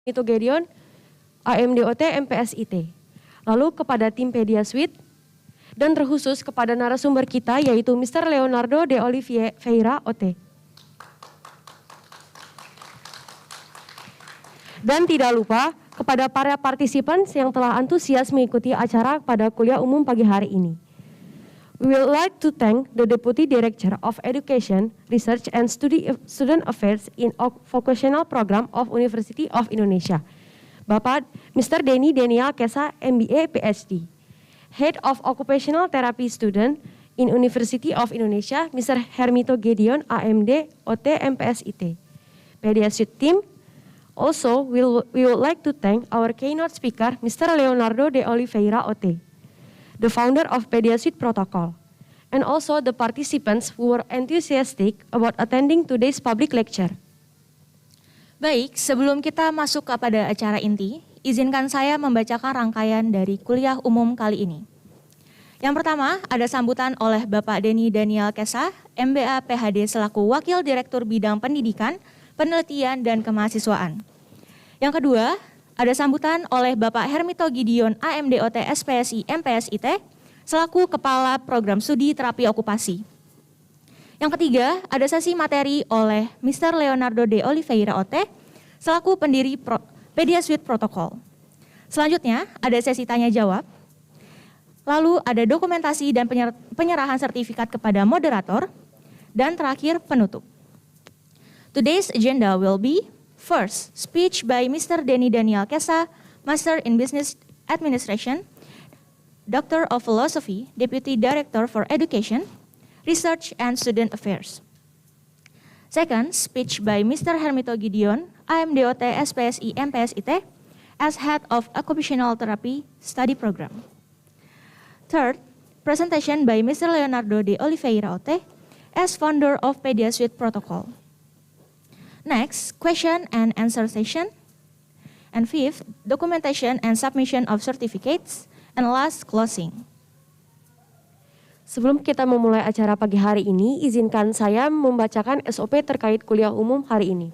itu Gedeon, AMDOT, MPSIT. Lalu kepada tim Pediasuit, dan terkhusus kepada narasumber kita yaitu Mr. Leonardo de Oliveira, OT. Dan tidak lupa kepada para partisipan yang telah antusias mengikuti acara pada kuliah umum pagi hari ini. We would like to thank the Deputy Director of Education, Research and Student Affairs in Vocational Program of University of Indonesia, Bapak Mr. Denny Daniel Kesa, MBA PhD. Head of Occupational Therapy Student in University of Indonesia, Mr. Hermito Gedeon, AMD, OT, MPSIT. Pediasuit team. Also, we would like to thank our keynote speaker, Mr. Leonardo de Oliveira, OT, the founder of Pediasuit Protocol, and also the participants who were enthusiastic about attending today's public lecture. Baik, sebelum kita masuk kepada acara inti, izinkan saya membacakan rangkaian dari kuliah umum kali ini. Yang pertama, ada sambutan oleh Bapak Denny Daniel Kesa, MBA PhD selaku Wakil Direktur Bidang Pendidikan, Penelitian, dan Kemahasiswaan. Yang kedua, ada sambutan oleh Bapak Hermito Gedeon, AMDOT SPSI MPSIT, selaku Kepala Program Studi Terapi Okupasi. Yang ketiga, ada sesi materi oleh Mr. Leonardo de Oliveira, OT, selaku pendiri Pediasuit Protocol. Selanjutnya, ada sesi tanya jawab. Lalu ada dokumentasi dan penyerahan sertifikat kepada moderator. Dan terakhir, penutup. Today's agenda will be: first, speech by Mr. Denny Daniel Kesa, Master in Business Administration, Doctor of Philosophy, Deputy Director for Education, Research and Student Affairs. Second, speech by Mr. Hermito Gedeon, AMDOT SPSI MPSIT, as Head of Occupational Therapy Study Program. Third, presentation by Mr. Leonardo de Oliveira, OT, as founder of Pediasuit Protocol. Next, question and answer session. And fifth, documentation and submission of certificates. And last, closing. Sebelum kita memulai acara pagi hari ini, izinkan saya membacakan SOP terkait kuliah umum hari ini.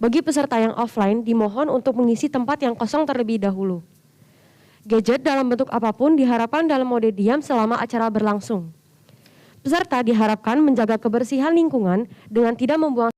Bagi peserta yang offline, dimohon untuk mengisi tempat yang kosong terlebih dahulu. Gadget dalam bentuk apapun diharapkan dalam mode diam selama acara berlangsung. Peserta diharapkan menjaga kebersihan lingkungan dengan tidak membuang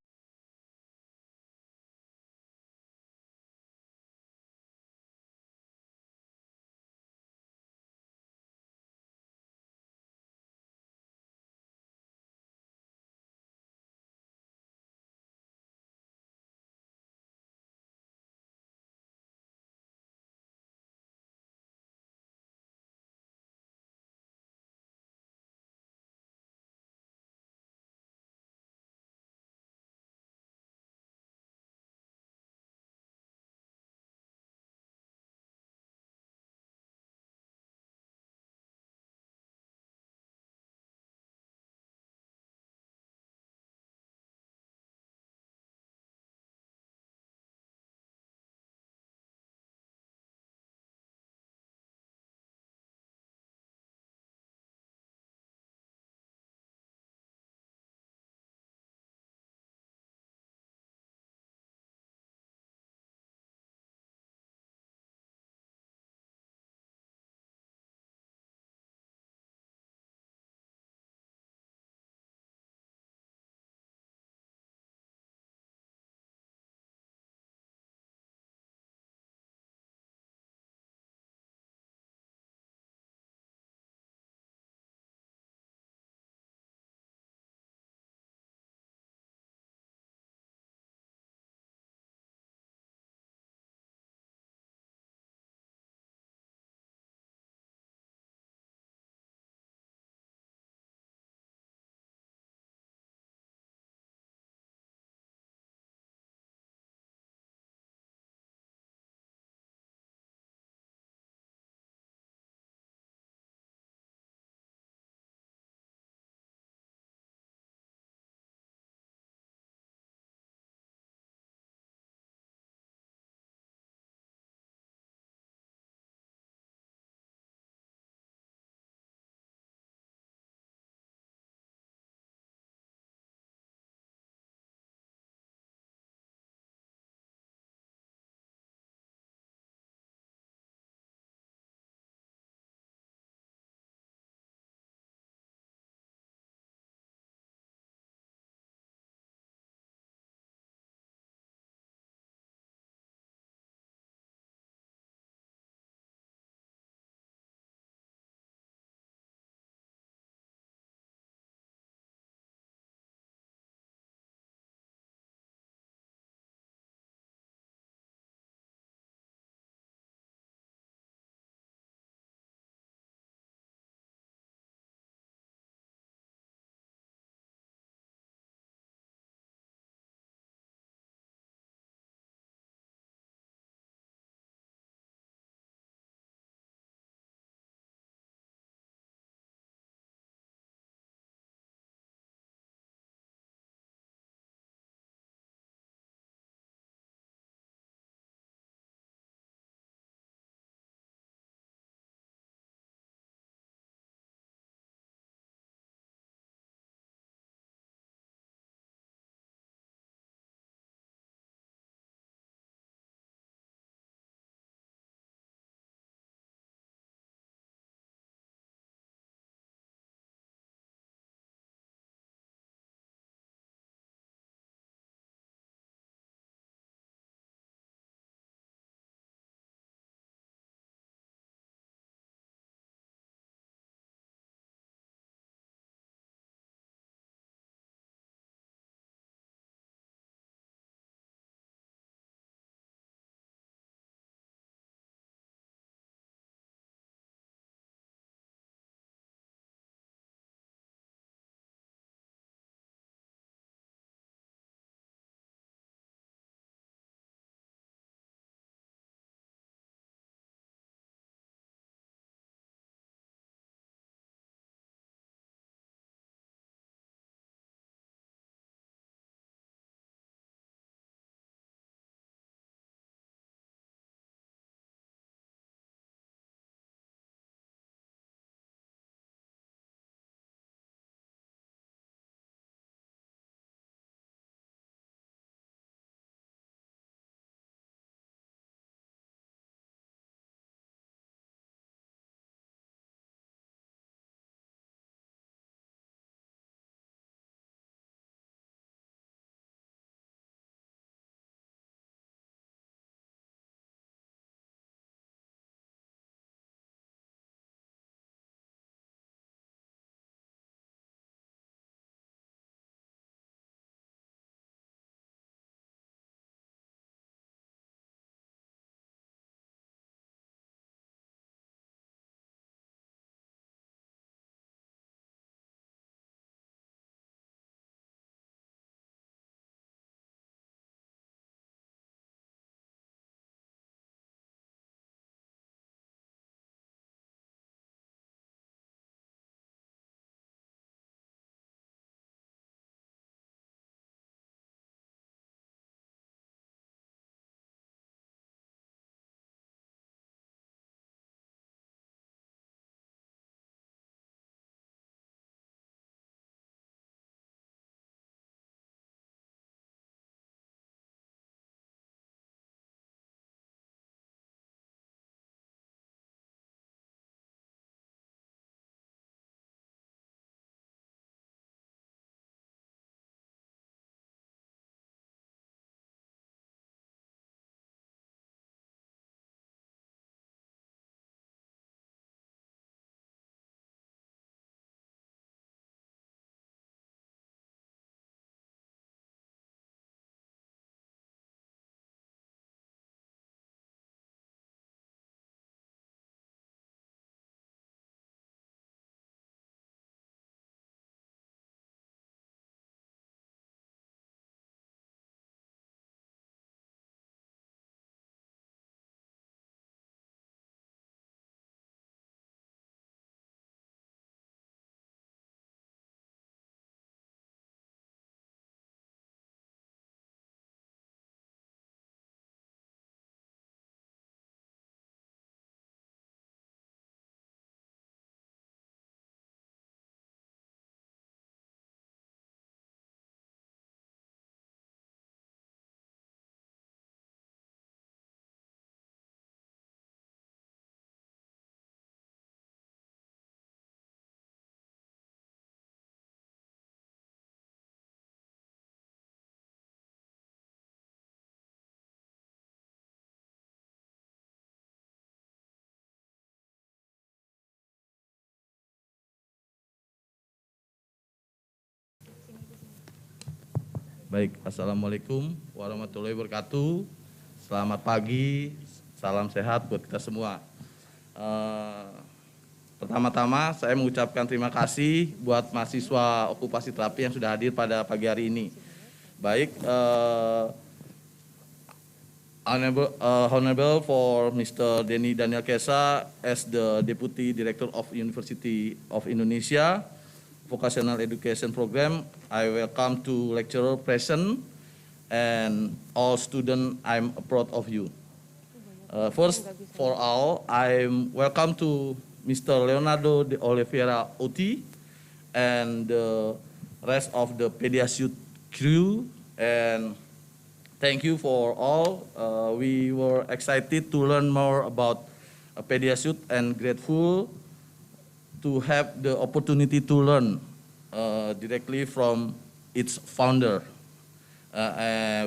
Baik, Assalamualaikum warahmatullahi wabarakatuh. Selamat pagi, salam sehat buat kita semua. Pertama-tama saya mengucapkan terima kasih buat mahasiswa Okupasi Terapi yang sudah hadir pada pagi hari ini. Baik, honorable for Mr. Denny Daniel Kesa as the Deputy Director of University of Indonesia Vocational Education Program. I welcome to lecturer present and all students. I'm proud of you. First, for all, I'm welcome to Mr. Leonardo de Oliveira Oti and the rest of the Pediasuit crew, and thank you for all. We were excited to learn more about Pediasuit and grateful to have the opportunity to learn directly from its founder.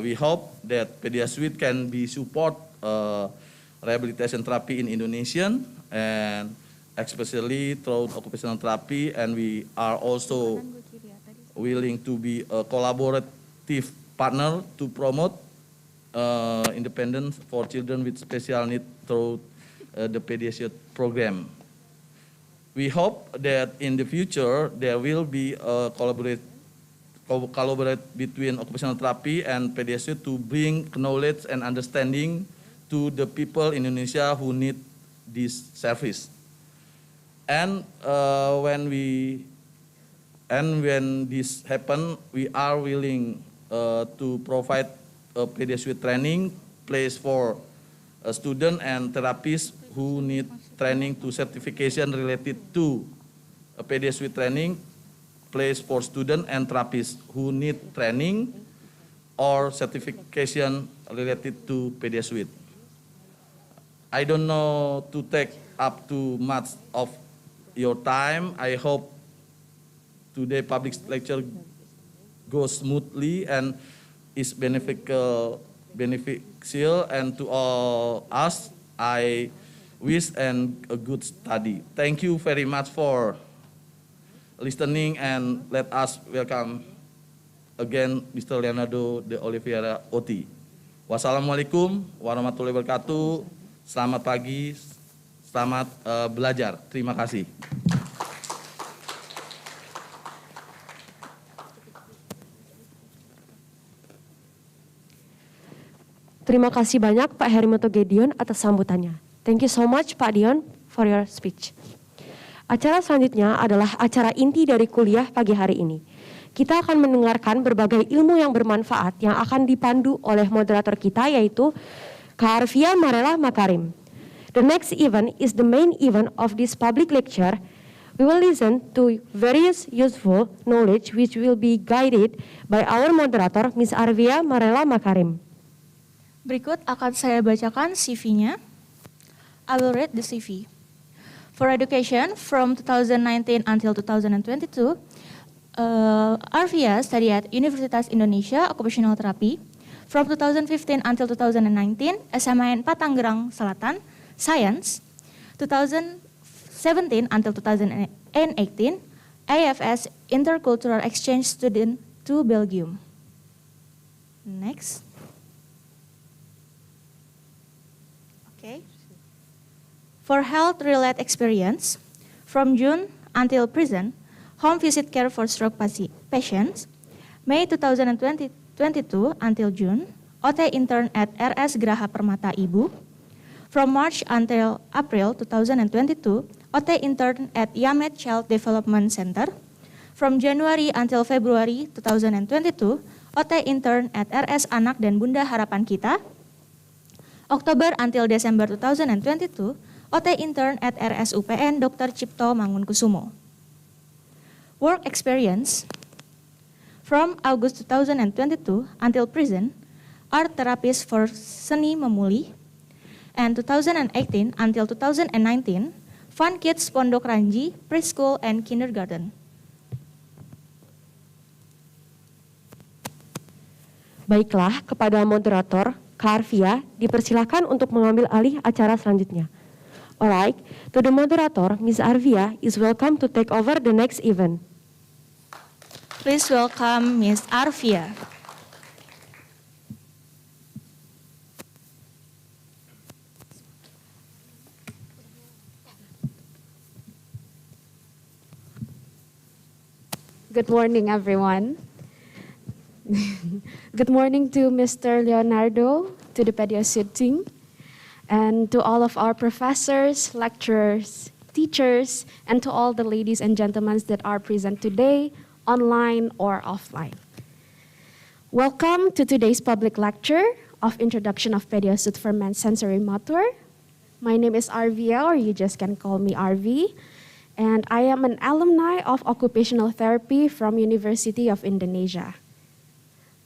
We hope that Pediasuit can be support rehabilitation therapy in Indonesian and especially through occupational therapy, and we are also willing to be a collaborative partner to promote independence for children with special needs through the Pediasuit program. We hope that in the future there will be a collaborate between occupational therapy and Pediasuit to bring knowledge and understanding to the people in Indonesia who need this service. And when this happen, we are willing to provide a Pediasuit training place for a student and therapists who need training to certification related to a Pediasuit training place for student and therapists who need training or certification related to Pediasuit. I don't know to take up too much of your time. I hope today public lecture goes smoothly and is beneficial, and to all us, I wish and a good study. Thank you very much for listening, and let us welcome again Mr. Leonardo de Oliveira Oti. Wassalamualaikum warahmatullahi wabarakatuh. Selamat pagi, selamat belajar. Terima kasih. Terima kasih banyak Pak Herimoto Gedion atas sambutannya. Thank you so much Pak Dion for your speech. Acara selanjutnya adalah acara inti dari kuliah pagi hari ini. Kita akan mendengarkan berbagai ilmu yang bermanfaat yang akan dipandu oleh moderator kita, yaitu Kak Arvia Marela Makarim. The next event is the main event of this public lecture. We will listen to various useful knowledge which will be guided by our moderator, Ms. Arvia Marela Makarim. Berikut akan saya bacakan CV-nya. I will read the CV. For education from 2019 until 2022, Arvia studied at Universitas Indonesia Occupational Therapy. From 2015 until 2019, SMAN Patanggerang Selatan, Science. 2017 until 2018, AFS Intercultural Exchange Student to Belgium. Next. Okay. For health-related experience, from June until present, home visit care for stroke patients. May 2022 until June, OT intern at RS Graha Permata Ibu. From March until April 2022, OT intern at Yamed Child Development Center. From January until February 2022, OT intern at RS Anak dan Bunda Harapan Kita. Oktober until Desember 2022, OT intern at RS UPN Dr. Cipto Mangunkusumo. Work experience. From August 2022 until present, art therapist for Seni Memulih. And 2018 until 2019, Fun Kids Pondok Ranji, Preschool and Kindergarten. Baiklah, kepada moderator, Kak Arvia, dipersilakan untuk mengambil alih acara selanjutnya. Alright, to the moderator, Ms. Arvia is welcome to take over the next event. Please welcome Ms. Arvia. Good morning, everyone. Good morning to Mr. Leonardo, to the Pediasuit team, and to all of our professors, lecturers, teachers, and to all the ladies and gentlemen that are present today, online or offline. Welcome to today's public lecture of Introduction of Pediasuit for Sensori-Motor. My name is Arvia, or you just can call me RV, and I am an alumni of Occupational Therapy from University of Indonesia.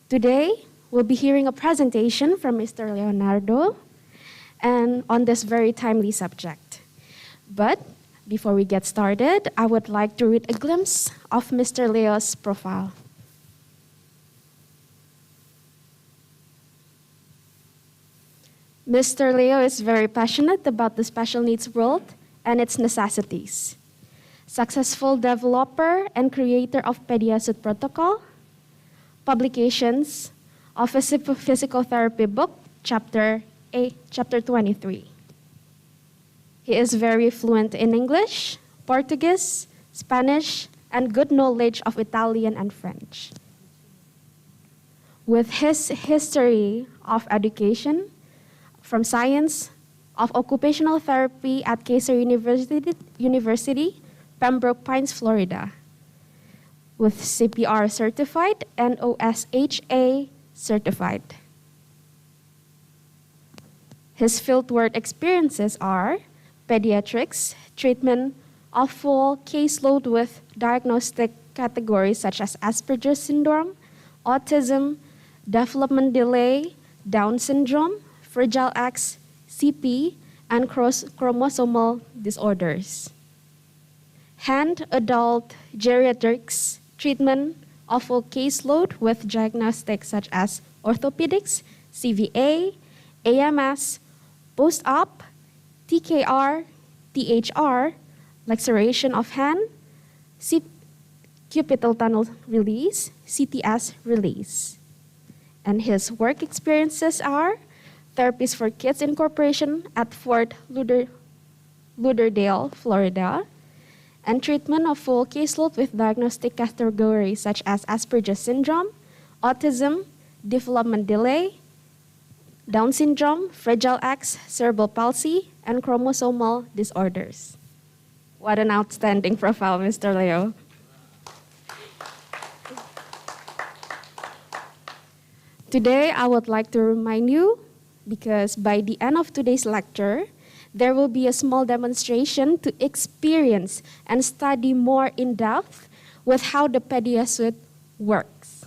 Today, we'll be hearing a presentation from Mr. Leonardo and on this very timely subject. But before we get started, I would like to read a glimpse of Mr. Leo's profile. Mr. Leo is very passionate about the special needs world and its necessities. Successful developer and creator of Pediasuit Protocol, publications of a physical therapy book, chapter 23. He is very fluent in English, Portuguese, Spanish, and good knowledge of Italian and French. With his history of education, from science of occupational therapy at Kaiser University, Pembroke Pines, Florida, with CPR certified and OSHA certified. His fieldwork experiences are pediatrics, treatment of full caseload with diagnostic categories such as Asperger's syndrome, autism, development delay, Down syndrome, Fragile X, CP, and chromosomal disorders. Hand adult geriatrics, treatment of full caseload with diagnostics such as orthopedics, CVA, AMS, post-op, TKR, THR, laceration of hand, cubital tunnel release, CTS release. And his work experiences are Therapies for Kids Incorporation at Fort Lauderdale, Florida, and treatment of full caseload with diagnostic categories such as Asperger's syndrome, autism, development delay, Down syndrome, Fragile X, cerebral palsy, and chromosomal disorders. What an outstanding profile, Mr. Leo. Today, I would like to remind you, because by the end of today's lecture, there will be a small demonstration to experience and study more in depth with how the Pediasuit works.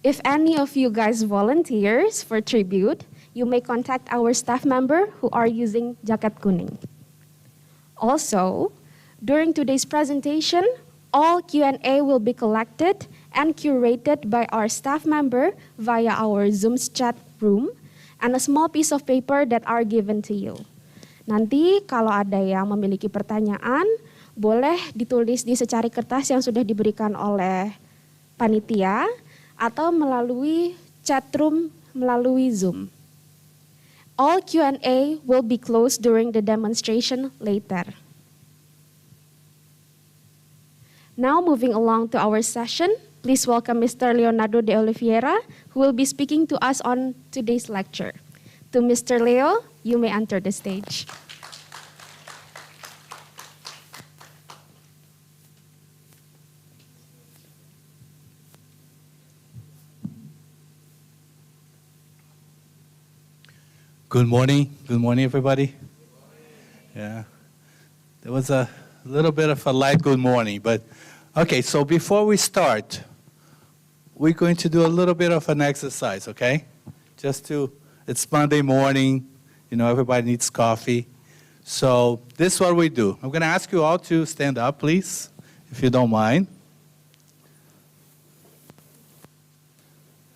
If any of you guys volunteers for tribute, you may contact our staff member who are using jaket kuning. Also, during today's presentation, all Q&A will be collected and curated by our staff member via our Zoom chat room and a small piece of paper that are given to you. Nanti kalau ada yang memiliki pertanyaan, boleh ditulis di secari kertas yang sudah diberikan oleh panitia atau melalui chat room melalui Zoom. All Q&A will be closed during the demonstration later. Now moving along to our session, please welcome Mr. Leonardo de Oliveira, who will be speaking to us on today's lecture. To Mr. Leo, you may enter the stage. Good morning, everybody. Yeah, there was a little bit of a light good morning, but okay, so before we start, we're going to do a little bit of an exercise, okay? It's Monday morning, you know, everybody needs coffee. So this is what we do. I'm going to ask you all to stand up, please, if you don't mind.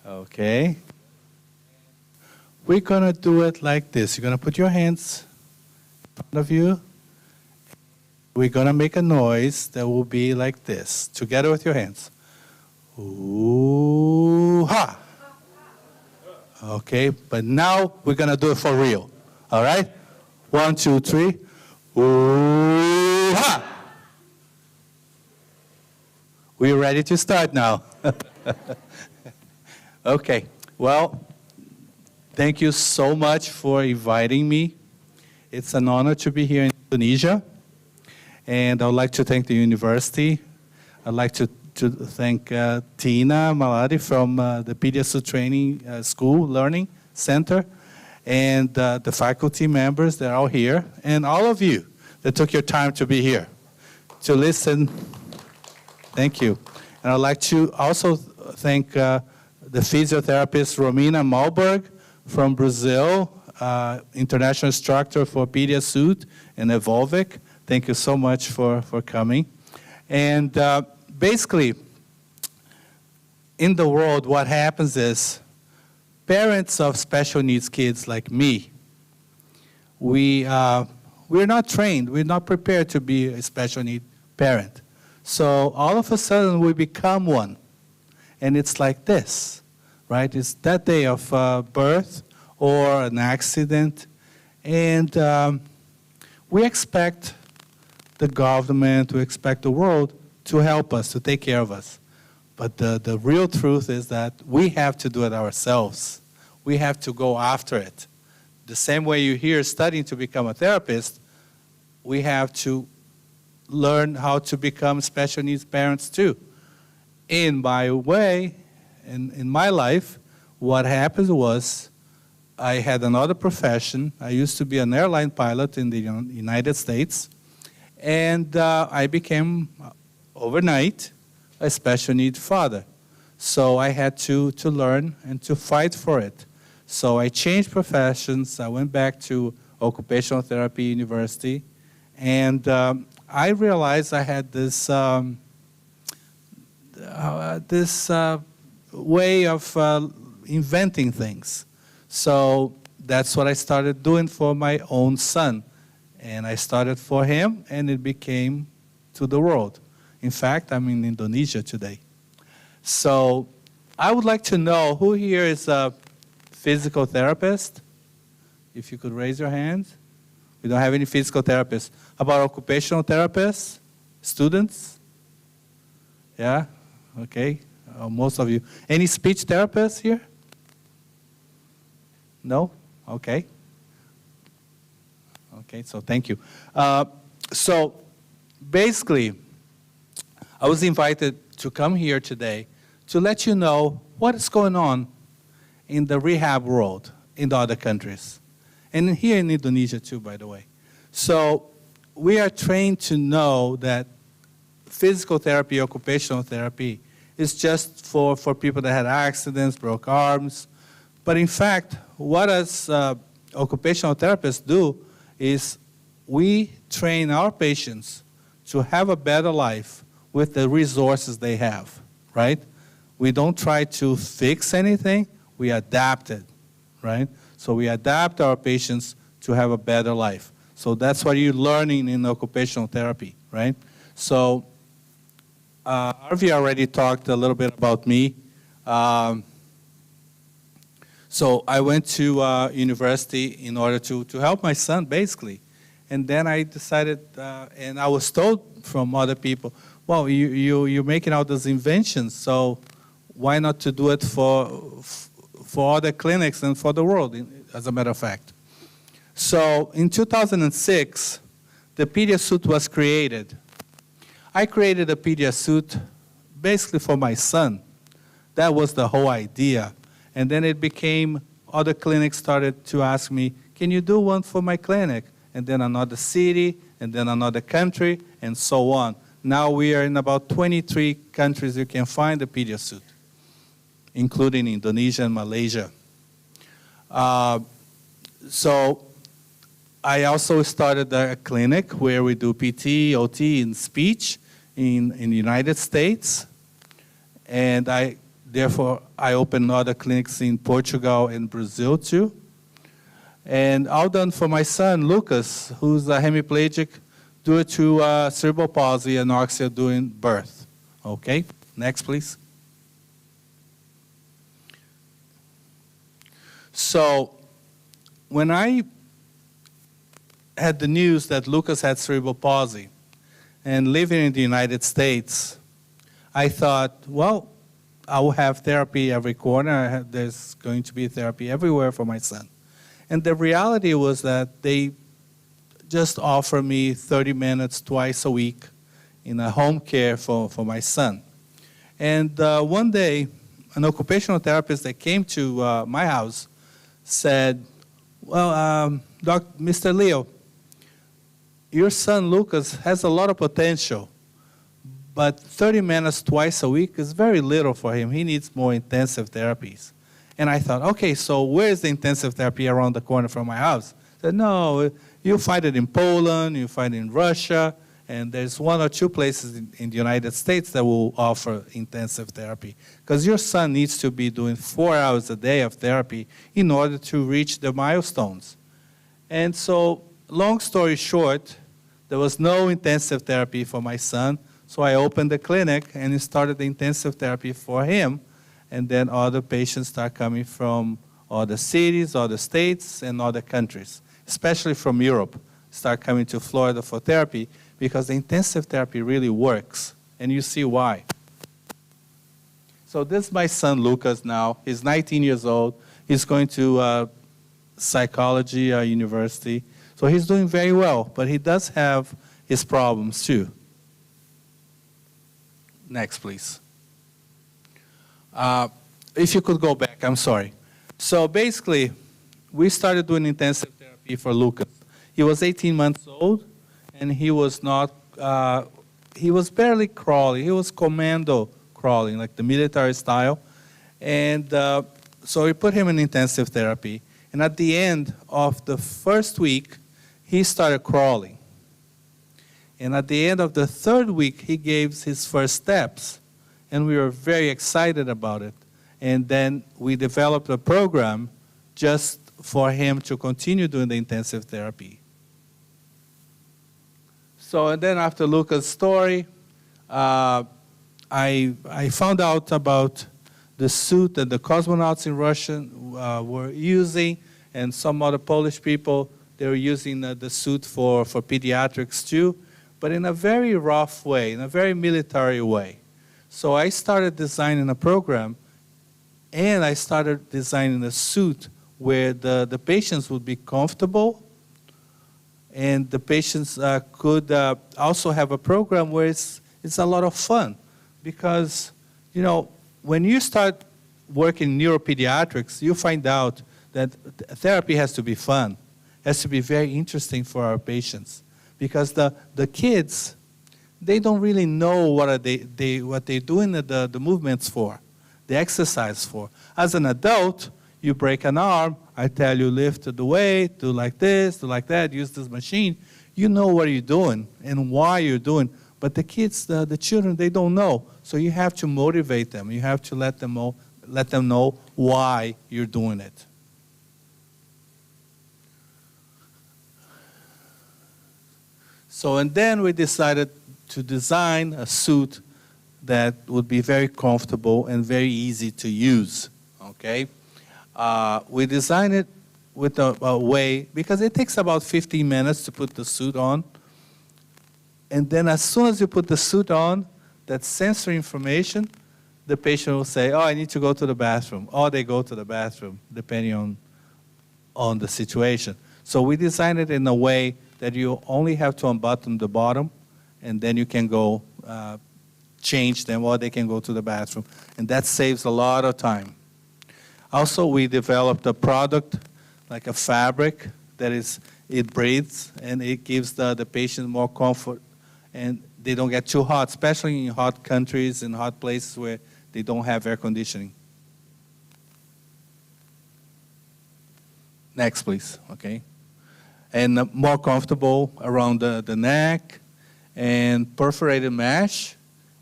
Okay. We're going to do it like this. You're going to put your hands in front of you. We're going to make a noise that will be like this, together with your hands. Ooh-ha! Okay, but now we're going to do it for real. All right? 1, 2, 3. Ooh-ha! we're ready to start now. Okay, well, thank you so much for inviting me. It's an honor to be here in Indonesia. And I would like to thank the university. I'd like to thank Tina Maladi from the Pediasuit Training School Learning Center, and the faculty members that are all here, and all of you that took your time to be here to listen. Thank you. And I'd like to also thank the physiotherapist Romina Malberg from Brazil, international instructor for Pediasuit and Evolvic. Thank you so much for coming. And basically, in the world, what happens is parents of special needs kids like me, we're not trained, we're not prepared to be a special need parent. So all of a sudden, we become one. And it's like this, right? It's that day of birth or an accident. And we expect the government, we expect the world to help us, to take care of us. But the real truth is that we have to do it ourselves. We have to go after it. The same way you're here studying to become a therapist, we have to learn how to become special needs parents too. In my way, in my life, what happened was I had another profession. I used to be an airline pilot in the United States, and I became, overnight, a special need father. So I had to learn and to fight for it. So I changed professions. I went back to Occupational Therapy University, and I realized I had this way of inventing things. So that's what I started doing for my own son. And I started for him, and it became to the world. In fact, I'm in Indonesia today. So I would like to know who here is a physical therapist? If you could raise your hand. We don't have any physical therapists. How about occupational therapists? Students? Yeah? Okay. Most of you. Any speech therapists here? No? Okay. Okay, so thank you. So basically, I was invited to come here today to let you know what is going on in the rehab world in the other countries. And here in Indonesia too, by the way. So we are trained to know that physical therapy, occupational therapy, is just for people that had accidents, broke arms. But in fact, what us occupational therapists do is we train our patients to have a better life with the resources they have, right? We don't try to fix anything, we adapt it, right? So we adapt our patients to have a better life. So that's what you're learning in occupational therapy, right? So Arvi already talked a little bit about me. So I went to university in order to help my son, basically. And then I decided, and I was told from other people, well, you're making all those inventions, so why not to do it for other clinics and for the world, as a matter of fact. So in 2006, the Pediasuit was created. I created a Pediasuit basically for my son. That was the whole idea. And then it became, other clinics started to ask me, can you do one for my clinic? And then another city, and then another country, and so on. Now we are in about 23 countries you can find the Pediasuit, including Indonesia and Malaysia. So I also started a clinic where we do PT, OT, and speech in the United States. And therefore, I opened other clinics in Portugal and Brazil too. And all done for my son, Lucas, who's a hemiplegic due to cerebral palsy, anorexia during birth. Okay, next please. So when I had the news that Lucas had cerebral palsy and living in the United States, I thought, well, I will have therapy every corner. There's going to be therapy everywhere for my son. And the reality was that they just offer me 30 minutes twice a week in a home care for my son. And one day, an occupational therapist that came to my house said, well, Mr. Leo, your son Lucas has a lot of potential, but 30 minutes twice a week is very little for him. He needs more intensive therapies. And I thought, okay, so where is the intensive therapy around the corner from my house? I said, no, you'll find it in Poland, you'll find it in Russia, and there's 1 or 2 places in the United States that will offer intensive therapy. Because your son needs to be doing 4 hours a day of therapy in order to reach the milestones. And so, long story short, there was no intensive therapy for my son, so I opened the clinic and started the intensive therapy for him, and then other patients start coming from other cities, other states, and other countries, especially from Europe, start coming to Florida for therapy, because the intensive therapy really works, and you see why. So this is my son Lucas now. He's 19 years old. He's going to psychology university. So he's doing very well, but he does have his problems too. Next, please. If you could go back, I'm sorry. So basically, we started doing intensive therapy for Lucas. He was 18 months old, and he was not, he was barely crawling. He was commando crawling, like the military style. And so we put him in intensive therapy. And at the end of the first week, he started crawling. And at the end of the third week, he gave his first steps. And we were very excited about it. And then we developed a program just for him to continue doing the intensive therapy. So, and then after Lucas' story, I found out about the suit that the cosmonauts in Russia were using, and some other Polish people, they were using the suit for pediatrics too, but in a very rough way, in a very military way. So I started designing a program, and I started designing a suit where the patients would be comfortable, and the patients could also have a program where it's a lot of fun. Because, you know, when you start working in neuropediatrics, you find out that therapy has to be fun, has to be very interesting for our patients. Because the kids, they don't really know what they're doing the movements for, the exercise for. As an adult, you break an arm, I tell you lift the weight, do like this, do like that, use this machine. You know what you're doing and why you're doing. But the kids, the children, they don't know. So you have to motivate them. You have to let them know why you're doing it. So, and then we decided to design a suit that would be very comfortable and very easy to use, okay? We designed it with a way, because it takes about 15 minutes to put the suit on. And then as soon as you put the suit on, that sensory information, the patient will say, oh, I need to go to the bathroom. Or they go to the bathroom, depending on the situation. So we designed it in a way that you only have to unbutton the bottom, and then you can go change them, or they can go to the bathroom. And that saves a lot of time. Also, we developed a product, like a fabric, that it breathes, and it gives the patient more comfort, and they don't get too hot, especially in hot countries and hot places where they don't have air conditioning. Next, please, okay? And more comfortable around the neck, and perforated mesh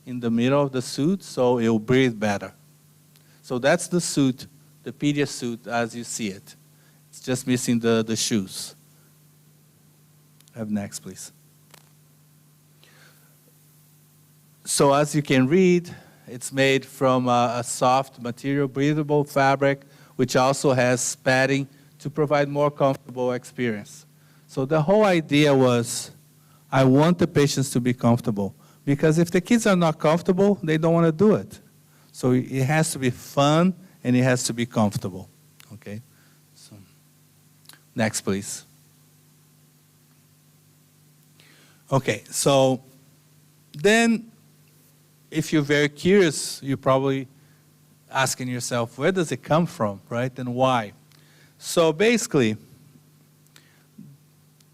in the middle of the suit, so it will breathe better. So that's the suit, the Pediasuit as you see it. It's just missing the shoes. Have next, please. So as you can read, it's made from a soft material, breathable fabric, which also has padding to provide more comfortable experience. So the whole idea was, I want the patients to be comfortable, Because if the kids are not comfortable, they don't want to do it. So it has to be fun and it has to be comfortable. Okay? So, next, please. Okay, so then if you're very curious, you're probably asking yourself, where does it come from, right? And why? So basically,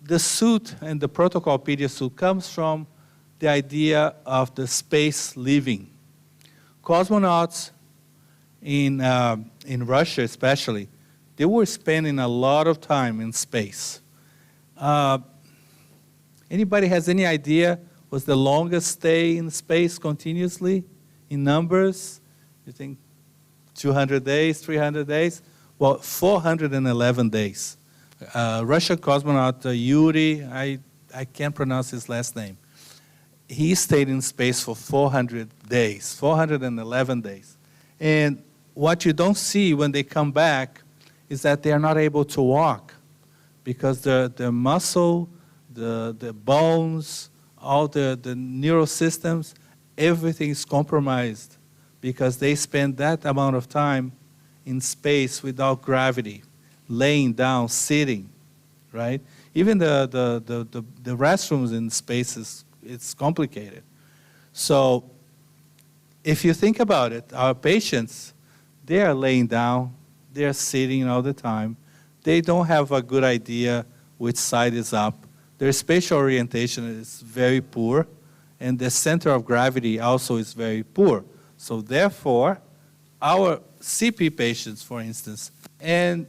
the suit and the protocol Pediasuit comes from the idea of the space living. Cosmonauts in Russia especially, they were spending a lot of time in space. Anybody has any idea what's the longest stay in space continuously in numbers? You think 200 days, 300 days? Well, 411 days. Russian cosmonaut Yuri, I can't pronounce his last name. He stayed in space for 400 days, 411 days. And what you don't see when they come back is that they are not able to walk because the muscle, the bones, all the neural systems, everything is compromised because they spend that amount of time in space without gravity, laying down, sitting, right? Even the restrooms in space it's complicated. So if you think about it, our patients, they are laying down, they are sitting all the time. They don't have a good idea which side is up. Their spatial orientation is very poor, and the center of gravity also is very poor. So therefore, our CP patients, for instance, and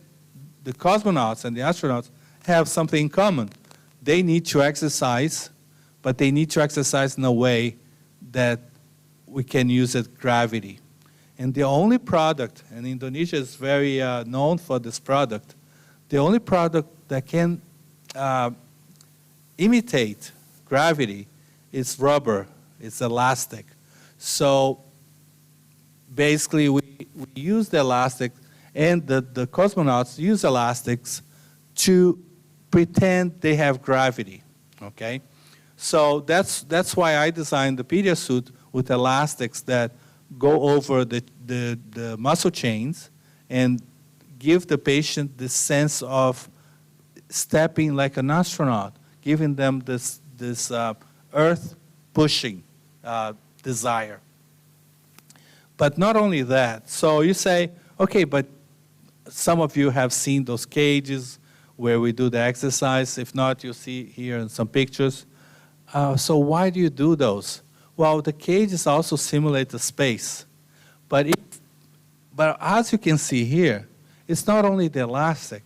the cosmonauts and the astronauts have something in common. They need to exercise, but they need to exercise in a way that we can use it gravity. And the only product, and Indonesia is very known for this product, the only product that can imitate gravity is rubber, it's elastic. So basically we use the elastic, and the cosmonauts use elastics to pretend they have gravity, okay? So that's why I designed the Pediasuit with elastics that go over the muscle chains and give the patient the sense of stepping like an astronaut, giving them this earth-pushing desire. But not only that, so you say, okay, but some of you have seen those cages where we do the exercise. If not, you'll see here in some pictures. So why do you do those? Well, the cages also simulate the space. But as you can see here, it's not only the elastic.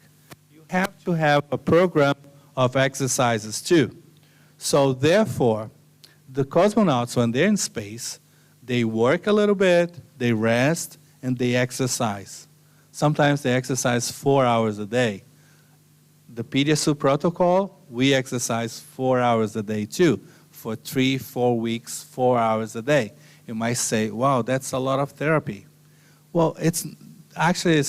You have to have a program of exercises too. So therefore, the cosmonauts, when they're in space, they work a little bit, they rest, and they exercise. Sometimes they exercise 4 hours a day. The Pediasuit protocol, we exercise 4 hours a day too, for 3-4 weeks, 4 hours a day. You might say, wow, that's a lot of therapy. Well, it's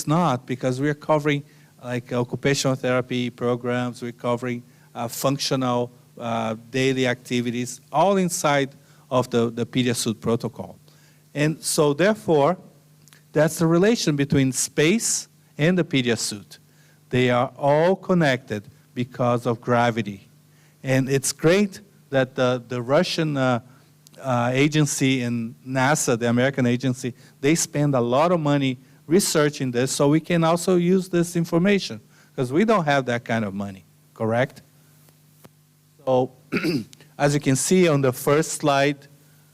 not, because we're covering like occupational therapy programs, we're covering functional daily activities, all inside of the Pediasuit protocol. And so therefore, that's the relation between space and the Pediasuit. They are all connected because of gravity. And it's great that the Russian agency and NASA, the American agency, they spend a lot of money researching this so we can also use this information, because we don't have that kind of money, correct? So as you can see on the first slide,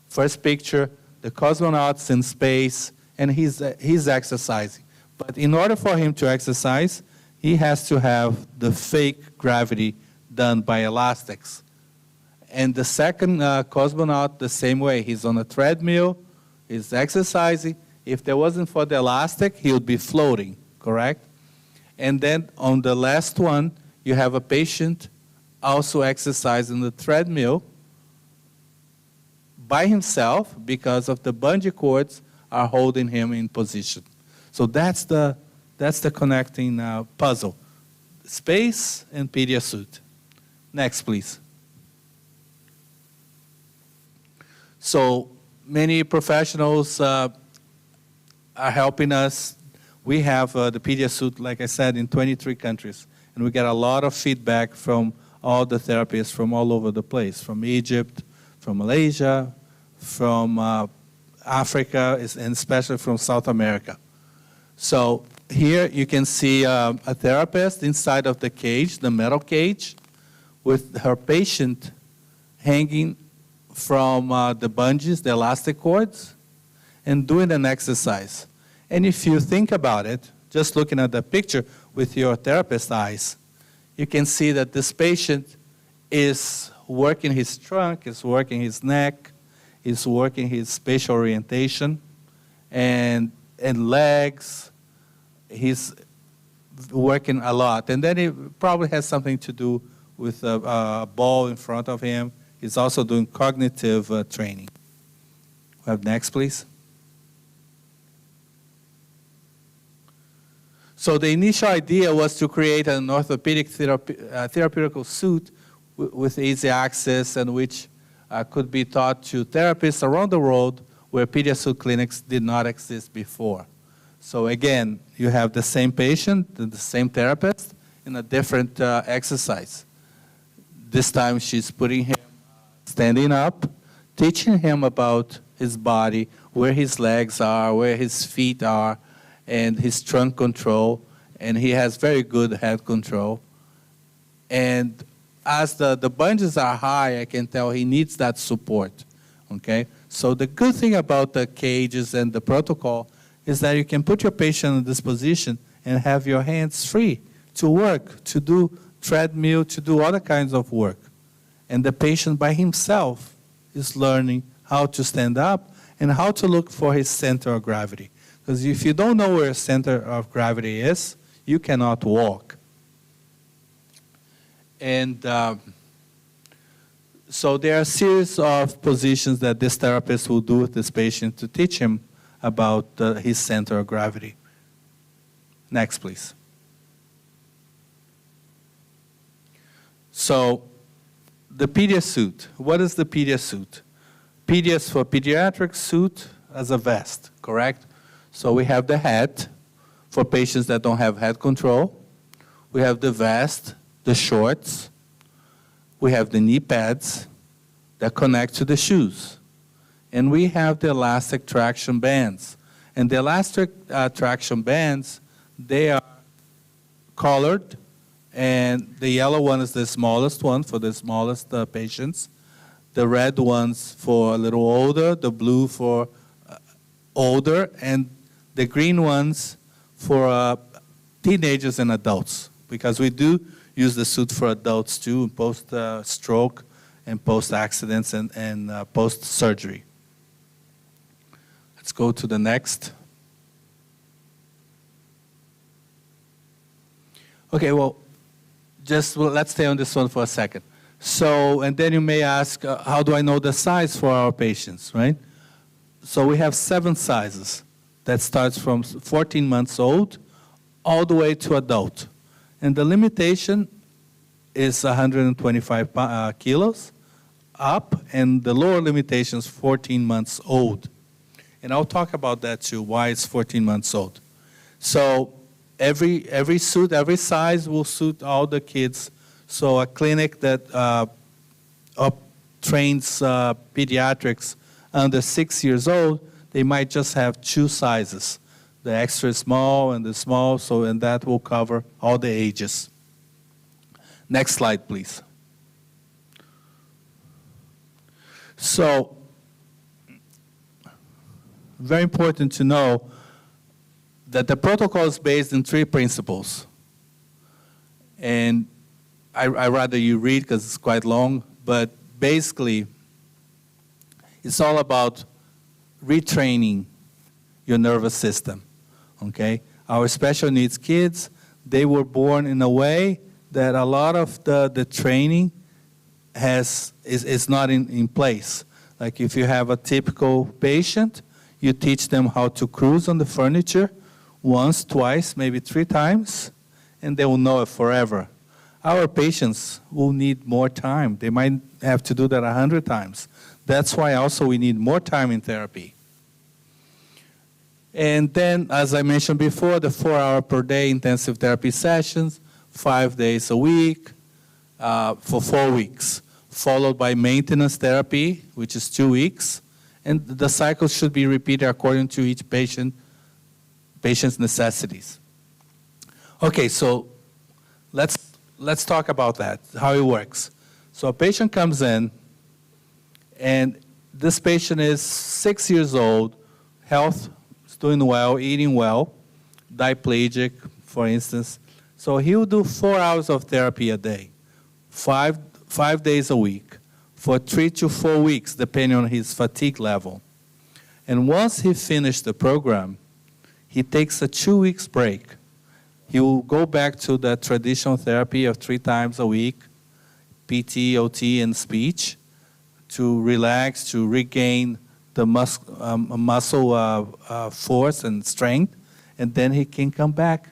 first picture, the cosmonaut's in space and he's exercising. But in order for him to exercise, he has to have the fake gravity done by elastics. And the second cosmonaut, the same way. He's on a treadmill, he's exercising. If there wasn't for the elastic, he would be floating, correct? And then on the last one, you have a patient also exercising the treadmill by himself because of the bungee cords are holding him in position. So that's the connecting puzzle. Space and Pediasuit. Next, please. So many professionals are helping us. We have the Pediasuit, like I said, in 23 countries. And we get a lot of feedback from all the therapists from all over the place, from Egypt, from Malaysia, from Africa, and especially from South America. So here you can see a therapist inside of the cage, the metal cage, with her patient hanging from the bungees, the elastic cords, and doing an exercise. And if you think about it, just looking at the picture with your therapist eyes, you can see that this patient is working his trunk, is working his neck, is working his spatial orientation, and legs. He's working a lot. And then it probably has something to do with a ball in front of him. He's also doing cognitive training. Next, please. So the initial idea was to create an orthopedic therapeutical suit with easy access and which could be taught to therapists around the world where Pediasuit clinics did not exist before. So again, you have the same patient, the same therapist in a different exercise. This time she's putting him standing up, teaching him about his body, where his legs are, where his feet are, and his trunk control, and he has very good head control. And as the bungees are high, I can tell he needs that support, okay? So the good thing about the cages and the protocol is that you can put your patient in this position and have your hands free to work, to do treadmill, to do other kinds of work. And the patient by himself is learning how to stand up and how to look for his center of gravity. Because if you don't know where your center of gravity is, you cannot walk. And so there are a series of positions that this therapist will do with this patient to teach him about his center of gravity. Next, please. So the Pediasuit. What is the Pediasuit? Pedias for pediatric, suit as a vest, correct? So we have the hat for patients that don't have head control. We have the vest, the shorts. We have the knee pads that connect to the shoes. And we have the elastic traction bands. And the elastic traction bands, they are colored, and the yellow one is the smallest one for the smallest patients. The red ones for a little older, the blue for older, and the green ones for teenagers and adults, because we do use the suit for adults too, post-stroke and post-accidents and post-surgery. Let's go to the next. Okay, well, let's stay on this one for a second. So, and then you may ask, how do I know the size for our patients, right? So we have 7 sizes that starts from 14 months old all the way to adult. And the limitation is 125 kilos up, and the lower limitation is 14 months old. And I'll talk about that too, why it's 14 months old. So every suit, every size will suit all the kids. So a clinic that trains pediatrics under 6 years old, they might just have 2 sizes, the extra small and the small, and that will cover all the ages. Next slide, please. So, very important to know that the protocol is based on 3 principles. And I rather you read because it's quite long, but basically, it's all about retraining your nervous system, okay? Our special needs kids, they were born in a way that a lot of the training is not in place. Like if you have a typical patient, you teach them how to cruise on the furniture once, twice, maybe 3 times, and they will know it forever. Our patients will need more time. They might have to do that 100 times. That's why also we need more time in therapy. And then, as I mentioned before, the 4-hour per day intensive therapy sessions, 5 days a week for 4 weeks, followed by maintenance therapy, which is 2 weeks. And the cycle should be repeated according to each patient's necessities. Okay, so let's talk about that, how it works. So a patient comes in, and this patient is 6 years old, health is doing well, eating well, diplegic, for instance. So he will do 4 hours of therapy a day, five days a week, for 3 to 4 weeks, depending on his fatigue level. And once he finished the program, he takes a 2 weeks break. He will go back to the traditional therapy of 3 times a week, PT, OT, and speech, to relax, to regain the muscle force and strength, and then he can come back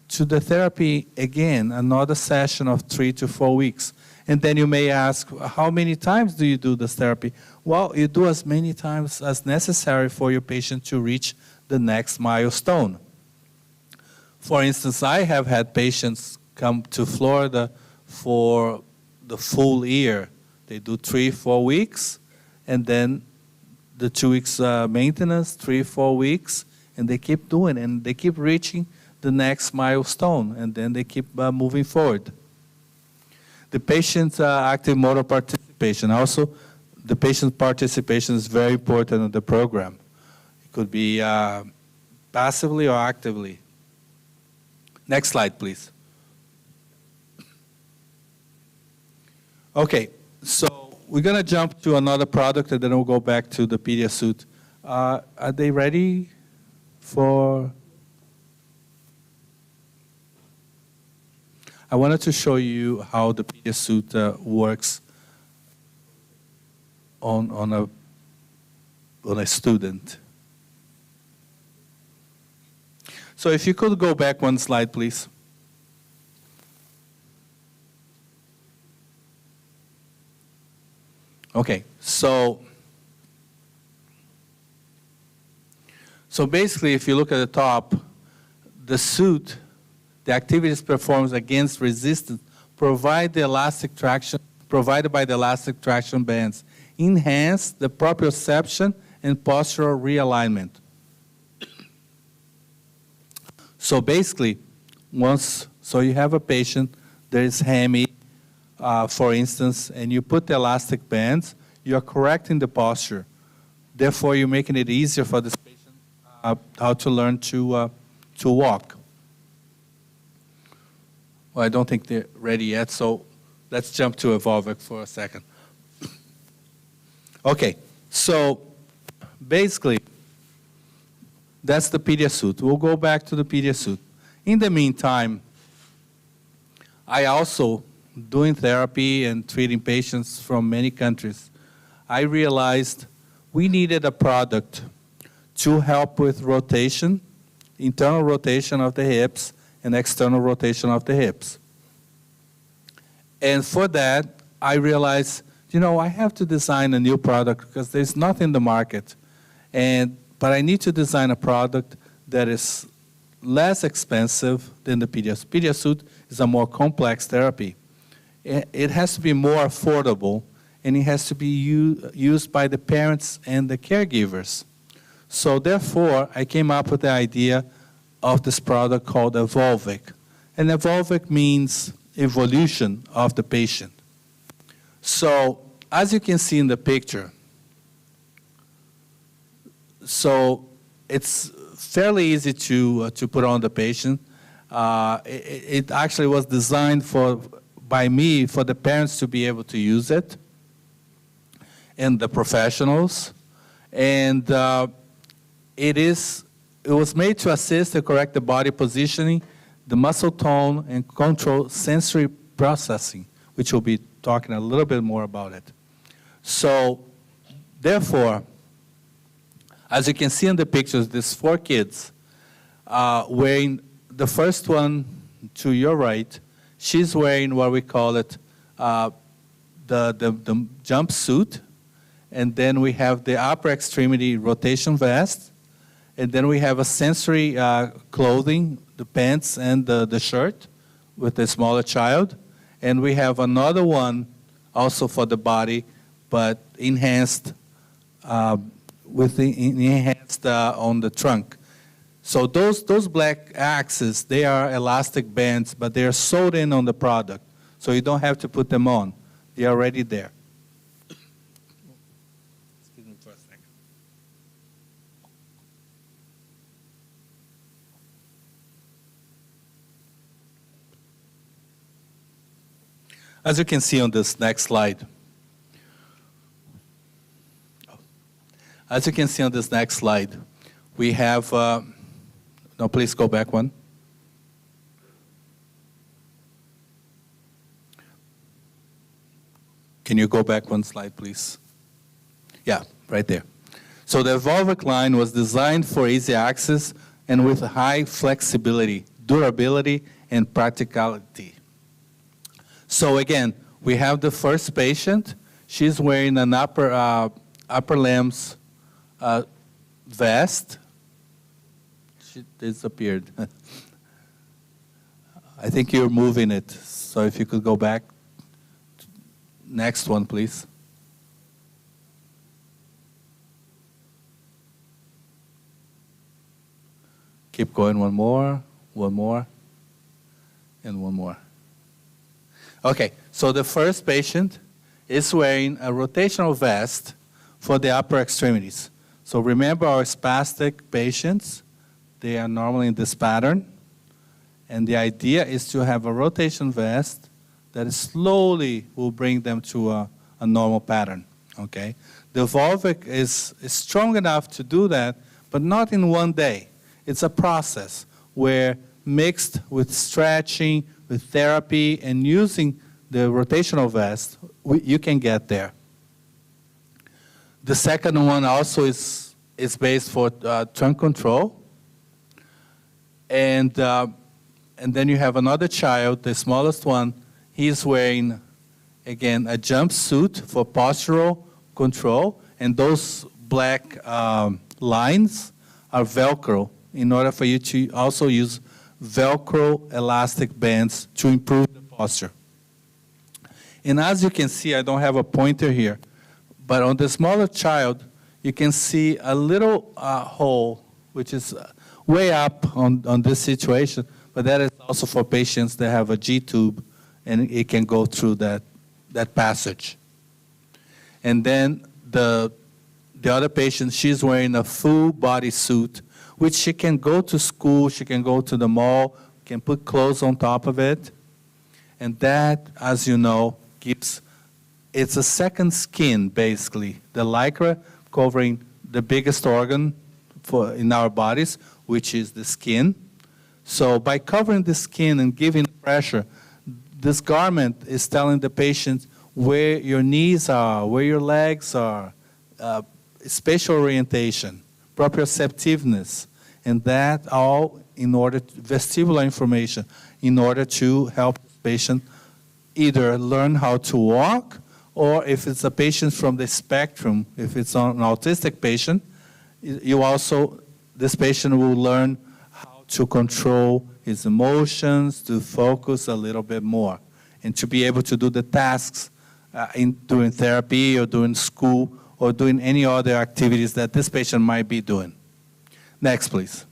to the therapy again, another session of 3 to 4 weeks. And then you may ask, how many times do you do this therapy? Well, you do as many times as necessary for your patient to reach the next milestone. For instance, I have had patients come to Florida for the full year. They do 3-4 weeks, and then the 2 weeks maintenance, 3-4 weeks, and they keep doing it, and they keep reaching the next milestone, and then they keep moving forward. The patient's active motor participation. Also, the patient's participation is very important in the program. It could be passively or actively. Next slide, please. Okay, so we're going to jump to another product, and then we'll go back to the Pediasuit. Are they ready for... I wanted to show you how the Pediasuit works on a student. So if you could go back one slide, please. Okay, so basically, if you look at the top, the suit, the activities performed against resistance provided by the elastic traction bands, enhance the proprioception and postural realignment. So basically, so you have a patient, there is HAMI, for instance, and you put the elastic bands, you're correcting the posture. Therefore, you're making it easier for this patient how to learn to walk. Well, I don't think they're ready yet, so let's jump to Evolvic for a second. Okay, so basically, that's the Pediasuit. We'll go back to the Pediasuit. In the meantime, I also, doing therapy and treating patients from many countries, I realized we needed a product to help with rotation, internal rotation of the hips, and external rotation of the hips. And for that, I realized, I have to design a new product because there's nothing in the market. But I need to design a product that is less expensive than the Pediasuit. Pediasuit is a more complex therapy. It has to be more affordable, and it has to be used by the parents and the caregivers. So therefore, I came up with the idea of this product called Evolvic. And Evolvic means evolution of the patient. So as you can see in the picture, so it's fairly easy to put on the patient. It actually was designed by me for the parents to be able to use it, and the professionals. And it was made to assist and correct the body positioning, the muscle tone, and control sensory processing, which we'll be talking a little bit more about it. So therefore, as you can see in the pictures, there's 4 kids wearing, the first one to your right, she's wearing what we call it the jumpsuit, and then we have the upper extremity rotation vest, and then we have a sensory clothing, the pants and the shirt with the smaller child, and we have another one also for the body, but enhanced enhanced on the trunk. So those black axes, they are elastic bands, but they are sewed in on the product. So you don't have to put them on. They're already there. Excuse me for a second. As you can see on this next slide, we have, no, please go back one. Can you go back one slide, please? Yeah, right there. So the Volvic line was designed for easy access and with high flexibility, durability, and practicality. So again, we have the first patient. She's wearing an upper limbs vest. She disappeared. I think you're moving it. So if you could go back. Next one, please. Keep going, one more, and one more. Okay, so the first patient is wearing a rotational vest for the upper extremities. So remember our spastic patients, they are normally in this pattern. And the idea is to have a rotation vest that slowly will bring them to a normal pattern, okay? The Volvic is strong enough to do that, but not in one day. It's a process where mixed with stretching, with therapy, and using the rotational vest, you can get there. The second one also is based for trunk control. And then you have another child, the smallest one. He's wearing, again, a jumpsuit for postural control, and those black lines are Velcro in order for you to also use Velcro elastic bands to improve the posture. And as you can see, I don't have a pointer here, but on the smaller child, you can see a little hole, which is way up on this situation, but that is also for patients that have a G-tube, and it can go through that passage. And then the other patient, she's wearing a full body suit, which she can go to school, she can go to the mall, can put clothes on top of it. And that, as you know, it's a second skin, basically. The Lycra covering the biggest organ in our bodies, which is the skin. So by covering the skin and giving pressure, this garment is telling the patient where your knees are, where your legs are, spatial orientation, proprioceptiveness, and that all in order to, vestibular information, in order to help the patient either learn how to walk, or if it's a patient from the spectrum, if it's an autistic patient, this patient will learn how to control his emotions, to focus a little bit more, and to be able to do the tasks during therapy or during school or doing any other activities that this patient might be doing. Next, please.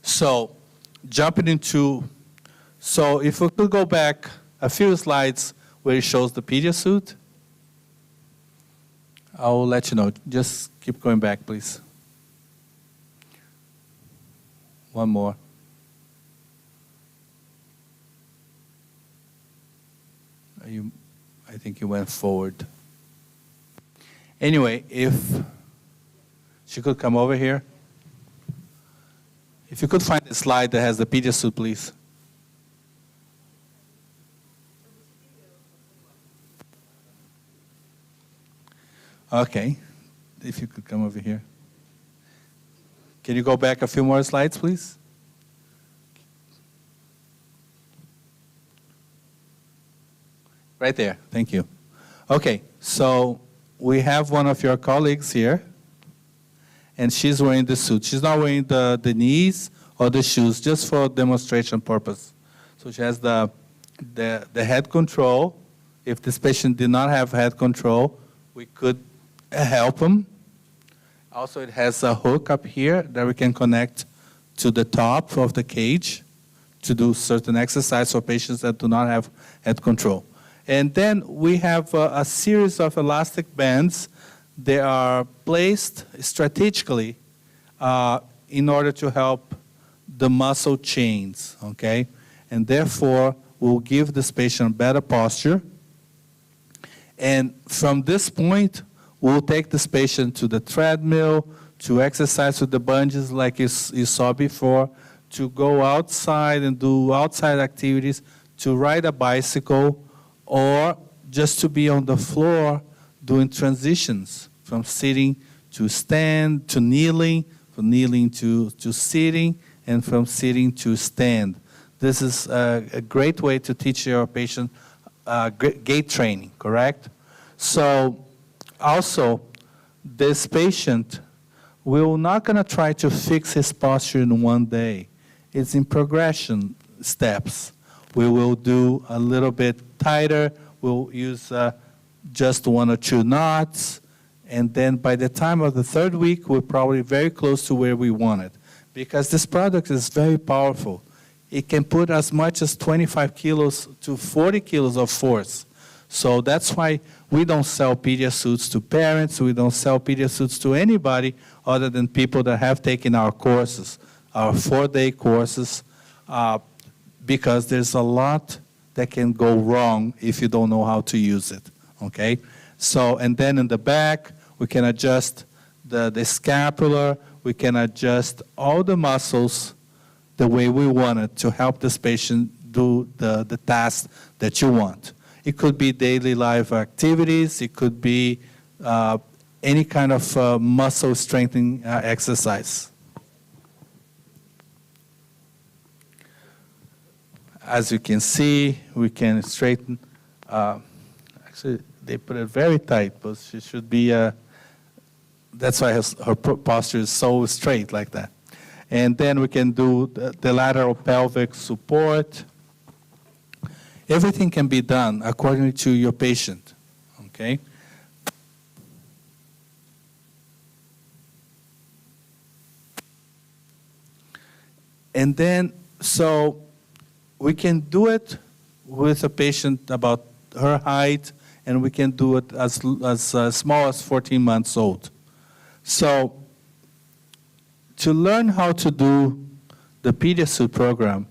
So, so if we could go back a few slides where it shows the Pediasuit, I'll let you know. Just keep going back, please. One more. I think you went forward. Anyway, if she could come over here. If you could find the slide that has the Pediasuit, please. Okay, if you could come over here. Can you go back a few more slides, please? Right there, thank you. Okay, so we have one of your colleagues here, and she's wearing the suit. She's not wearing the knees or the shoes, just for demonstration purpose. So she has the head control. If this patient did not have head control, we could help him. Also, it has a hook up here that we can connect to the top of the cage to do certain exercise for patients that do not have head control. And then we have a series of elastic bands. They are placed strategically in order to help the muscle chains, okay? And therefore, we'll give this patient better posture. And from this point, we'll take this patient to the treadmill, to exercise with the bungees like you saw before, to go outside and do outside activities, to ride a bicycle, or just to be on the floor doing transitions from sitting to stand to kneeling, from kneeling to sitting, and from sitting to stand. This is a great way to teach your patient gait training, correct? So also, this patient, we're not going to try to fix his posture in one day. It's in progression steps. We will do a little bit tighter. We'll use just 1 or 2 knots. And then by the time of the 3rd week, we're probably very close to where we want it. Because this product is very powerful. It can put as much as 25 kilos to 40 kilos of force. So that's why we don't sell Pediasuits to parents. We don't sell Pediasuits to anybody other than people that have taken our courses, our 4-day courses, because there's a lot that can go wrong if you don't know how to use it, okay? So, and then in the back, we can adjust the scapular. We can adjust all the muscles the way we want it to help this patient do the task that you want. It could be daily life activities. It could be any kind of muscle strengthening exercise. As you can see, we can straighten. Actually, they put it very tight, but she should be, that's why her posture is so straight like that. And then we can do the lateral pelvic support. Everything can be done according to your patient, okay? And then, so we can do it with a patient about her height, and we can do it as small as 14 months old. So to learn how to do the Pediasuit program,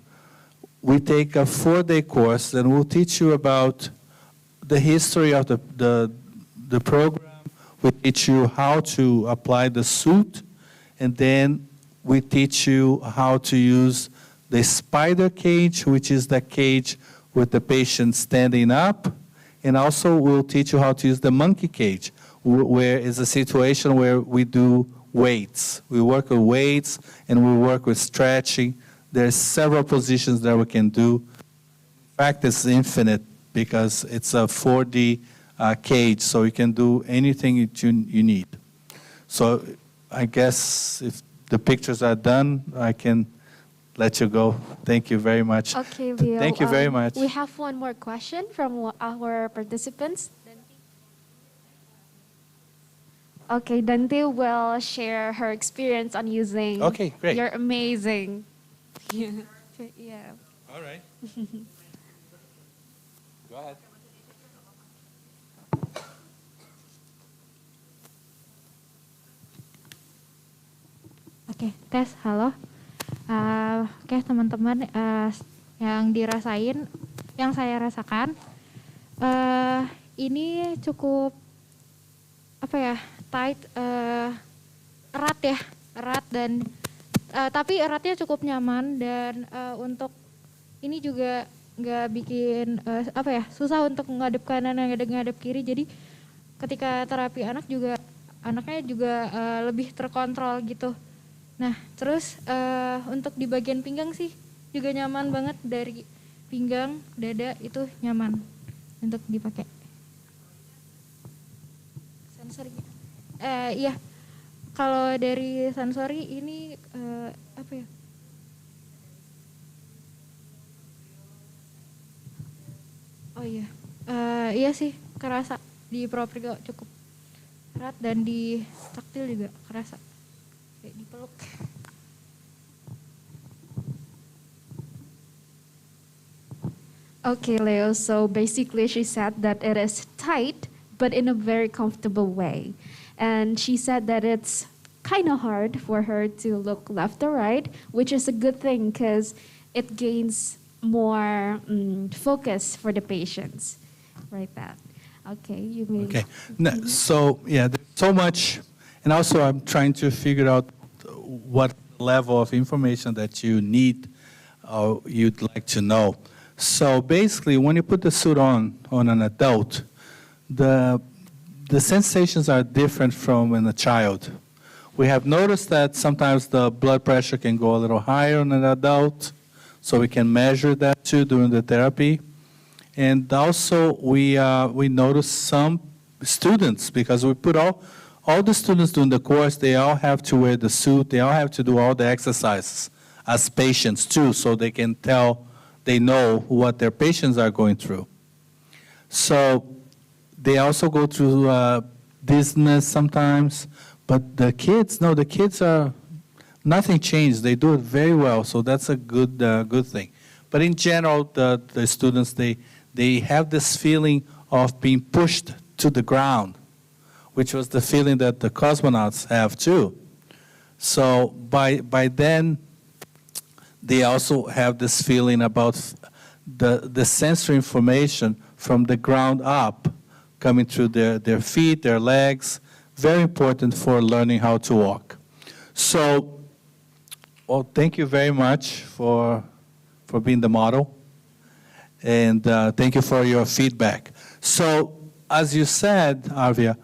we take a 4-day course, and we'll teach you about the history of the program. We teach you how to apply the suit, and then we teach you how to use the spider cage, which is the cage with the patient standing up, and also we'll teach you how to use the monkey cage, where is a situation where we do weights. We work with weights, and we work with stretching. There's several positions that we can do. In fact, it's infinite because it's a 4D cage, so you can do anything you need. So I guess if the pictures are done, I can let you go. Thank you very much. Okay, Bill. Thank you very much. We have one more question from our participants. Okay, Dante will share her experience on using. Okay, great. You're amazing. Yeah. All right. Go ahead. Oke, tes, halo. Oke, teman-teman, yang dirasain, yang saya rasakan, ini cukup tight, erat dan tapi eratnya cukup nyaman, dan untuk ini juga nggak bikin susah untuk ngadep kanan dan ngadep kiri. Jadi ketika terapi anaknya juga lebih terkontrol gitu. Nah, terus untuk di bagian pinggang sih juga nyaman banget, dari pinggang, dada itu nyaman untuk dipakai. Sensori. Iya. Kalau dari sensori ini apa ya? Oh iya. Iya sih, kerasa di proprio cukup erat dan di taktil juga kerasa. Kayak dipeluk. Okay, Leo. So basically, she said that it is tight, but in a very comfortable way. And she said that it's kind of hard for her to look left or right, which is a good thing because it gains more focus for the patients. Right, that. Okay, you may. Okay. So, yeah, there's so much. And also, I'm trying to figure out what level of information that you need or you'd like to know. So basically, when you put the suit on an adult, the sensations are different from in a child. We have noticed that sometimes the blood pressure can go a little higher in an adult, so we can measure that too during the therapy. And also, we notice some students, because we put all the students doing the course, they all have to wear the suit, they all have to do all the exercises as patients too, so they can tell, they know what their patients are going through. So they also go through dizziness sometimes, but the kids, no, the kids are, nothing changed. They do it very well, so that's a good thing. But in general, the students, they have this feeling of being pushed to the ground, which was the feeling that the cosmonauts have too. So by then, they also have this feeling about the sensory information from the ground up coming through their feet, their legs, very important for learning how to walk. So, well, thank you very much for being the model, and thank you for your feedback. So, as you said, Arvia,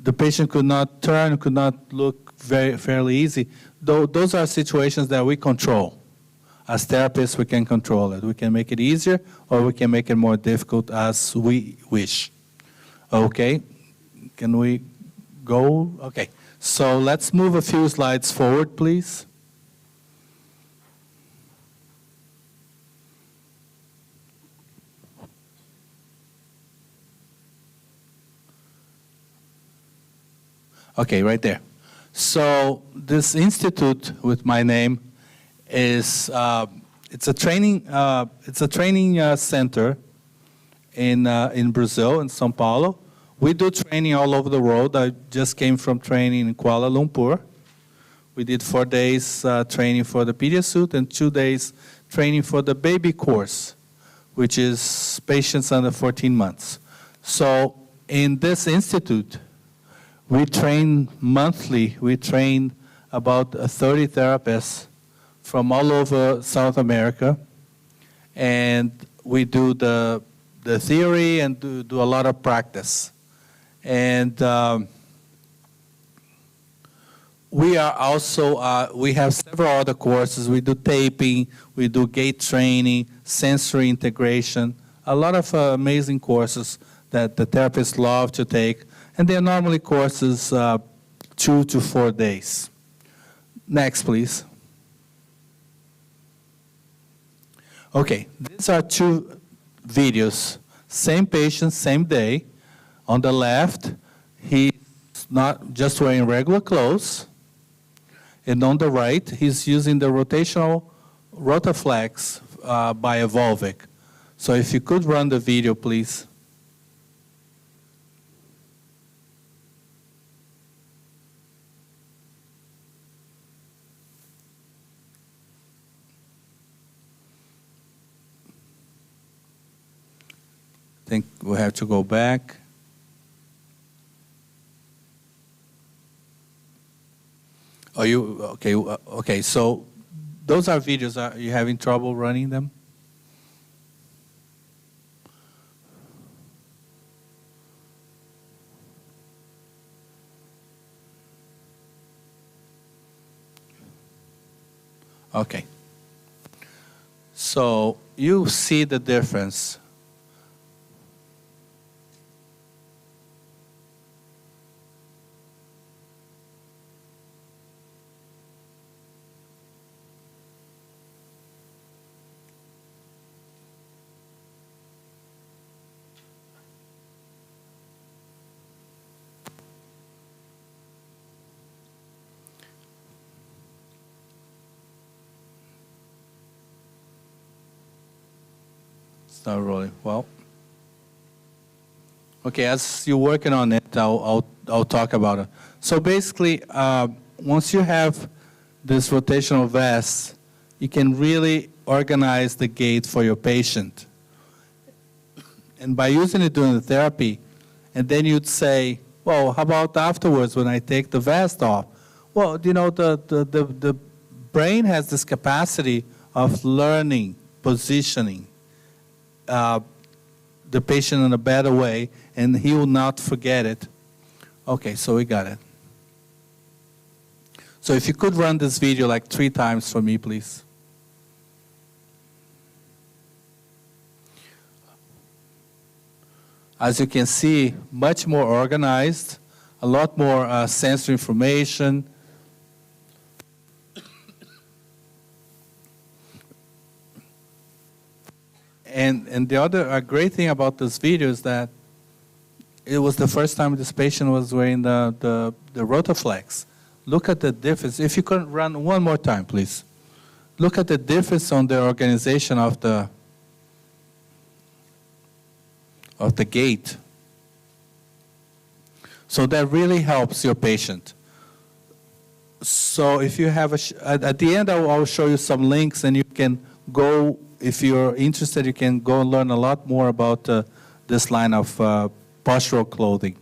the patient could not turn, could not look fairly easy. Those are situations that we control. As therapists, we can control it. We can make it easier, or we can make it more difficult as we wish. Okay, can we go? Okay, so let's move a few slides forward, please. Okay, right there. So this institute with my name is it's a training center in Brazil, in São Paulo. We do training all over the world. I just came from training in Kuala Lumpur. We did 4 days training for the Pediasuit and 2 days training for the baby course, which is patients under 14 months. So in this institute, we train monthly. We train about 30 therapists from all over South America, and we do the theory and do a lot of practice. And we are also, we have several other courses. We do taping, we do gait training, sensory integration, a lot of amazing courses that the therapists love to take. And they're normally courses 2 to 4 days. Next, please. Okay, these are 2 videos. Same patient, same day. On the left, he's not just wearing regular clothes. And on the right, he's using the rotational Rotaflex by Evolvic. So if you could run the video, please. I think we have to go back. Are you okay? Okay, so those are videos. Are you having trouble running them? Okay. So you see the difference. It's not rolling. Well, okay. As you're working on it, I'll talk about it. So basically, once you have this rotational vest, you can really organize the gait for your patient. And by using it during the therapy, and then you'd say, well, how about afterwards when I take the vest off? Well, you know, the brain has this capacity of learning, positioning the patient in a better way, and he will not forget it. Okay, so we got it. So if you could run this video like 3 times for me, please. As you can see, much more organized, a lot more sensory information. And the other great thing about this video is that it was the first time this patient was wearing the Rotaflex. Look at the difference. If you could run one more time, please. Look at the difference on the organization of the gait. So that really helps your patient. So if you have at the end, I'll show you some links, and you can go, if you're interested, you can go and learn a lot more about this line of postural clothing.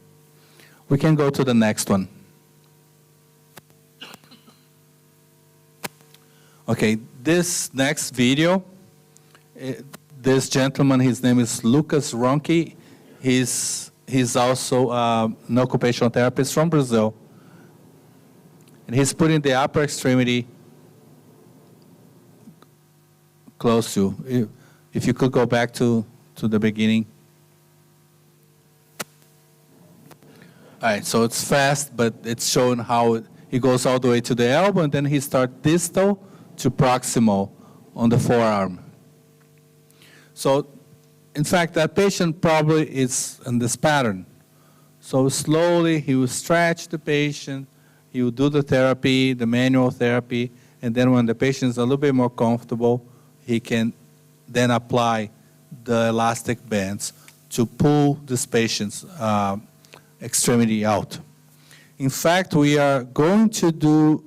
We can go to the next one. Okay, this next video, this gentleman, his name is Lucas Ronchi. He's also an occupational therapist from Brazil. And he's putting the upper extremity close to. If you could go back to the beginning. All right, so it's fast, but it's showing how he goes all the way to the elbow, and then he starts distal to proximal on the forearm. So, in fact, that patient probably is in this pattern. So slowly, he will stretch the patient, he will do the therapy, the manual therapy, and then when the patient is a little bit more comfortable, he can then apply the elastic bands to pull this patient's extremity out. In fact, we are going to do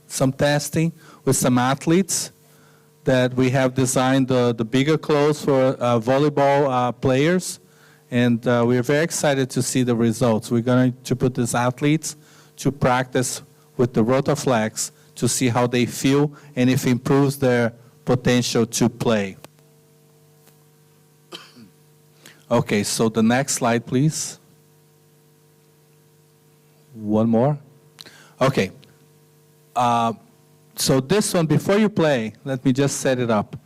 some testing with some athletes that we have designed the bigger clothes for volleyball players, and we're very excited to see the results. We're going to put these athletes to practice with the Rotaflex to see how they feel and if it improves their potential to play. Okay, so the next slide, please. One more. Okay. So this one, before you play, let me just set it up.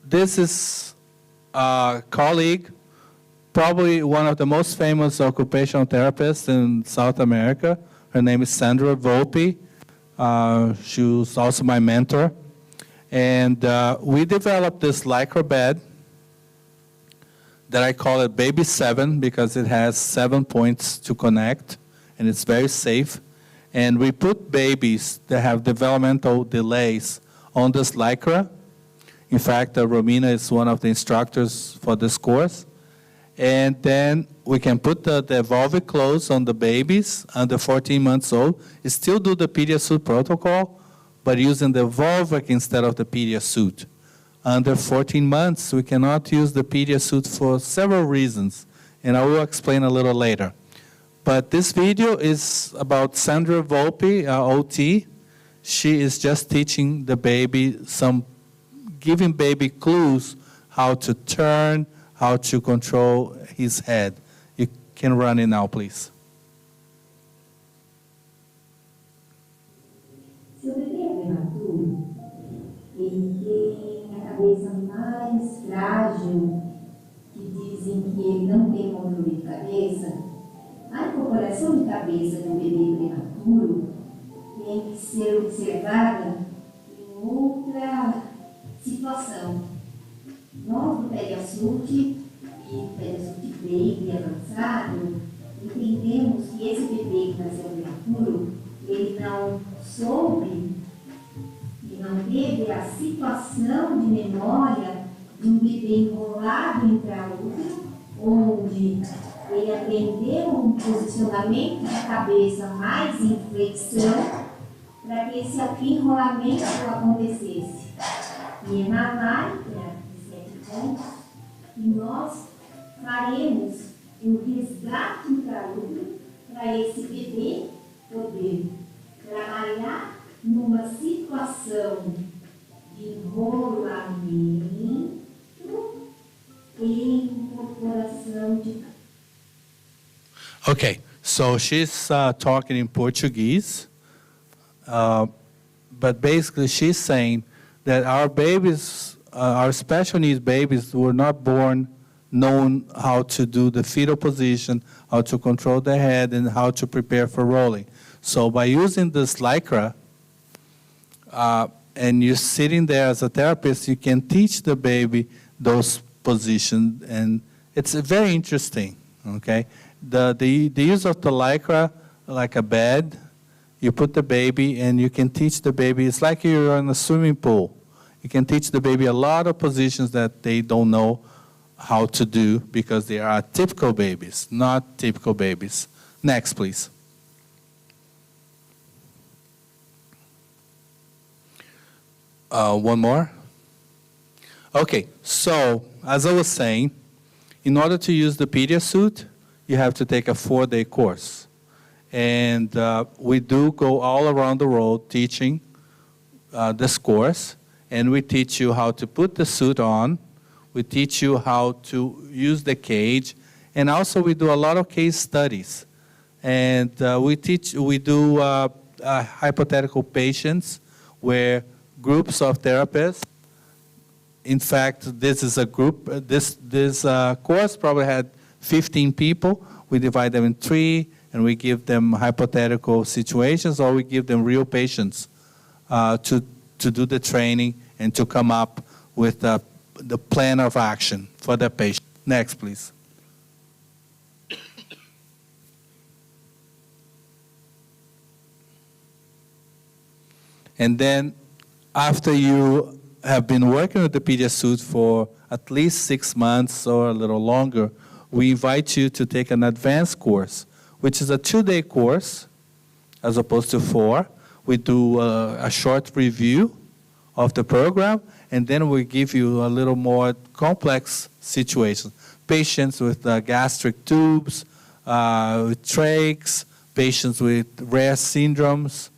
This is a colleague, probably one of the most famous occupational therapists in South America. Her name is Sandra Volpe. She was also my mentor. And we developed this Lycra bed that I call it Baby 7 because it has 7 points to connect, and it's very safe. And we put babies that have developmental delays on this Lycra. In fact, Romina is one of the instructors for this course. And then we can put the Evolve clothes on the babies under 14 months old. You still do the Pediasuit protocol, but using the Evolve instead of the Pediasuit. Under 14 months, we cannot use the Pediasuit for several reasons, and I will explain a little later. But this video is about Sandra Volpe, OT. She is just teaching the baby giving baby clues how to turn, how to control his head. You can run it now, please. Seu bebê é prematuro, ele tem a cabeça mais frágil, que dizem que ele não tem controle de cabeça. A incorporação de cabeça do bebê prematuro tem que ser observada em outra situação. Nós do Pediasuit e Pediasuit Baby avançado, entendemos que esse bebê que nasceu prematuro, ele não soube e não teve a situação de memória de um bebê enrolado intraútero, onde ele aprendeu um posicionamento de cabeça mais em flexão, para que esse enrolamento acontecesse. E é na lábia de 7 pontos que nós faremos o resgate intraútero para esse bebê poder trabalhar numa situação de enrolamento e incorporação de... Okay, so she's talking in Portuguese, but basically she's saying that our babies, our special needs babies, were not born knowing how to do the fetal position, how to control the head, and how to prepare for rolling. So by using this Lycra, and you're sitting there as a therapist, you can teach the baby those positions, and it's very interesting, okay? The use of the Lycra, like a bed, you put the baby and you can teach the baby, it's like you're in a swimming pool. You can teach the baby a lot of positions that they don't know how to do because they are typical babies, not typical babies. Next, please. One more. Okay, so as I was saying, in order to use the Pediasuit, you have to take a 4-day course. And we do go all around the world teaching this course. And we teach you how to put the suit on. We teach you how to use the cage. And also we do a lot of case studies. And we do hypothetical patients where groups of therapists, in fact, this is a group, this course probably had 15 people. We divide them in 3, and we give them hypothetical situations, or we give them real patients to do the training and to come up with the plan of action for the patient. Next, please. And then after you have been working with the Pediasuit for at least 6 months or a little longer, we invite you to take an advanced course, which is a 2-day course as opposed to 4. We do a short review of the program, and then we give you a little more complex situations. Patients with gastric tubes, with trachs, patients with rare syndromes,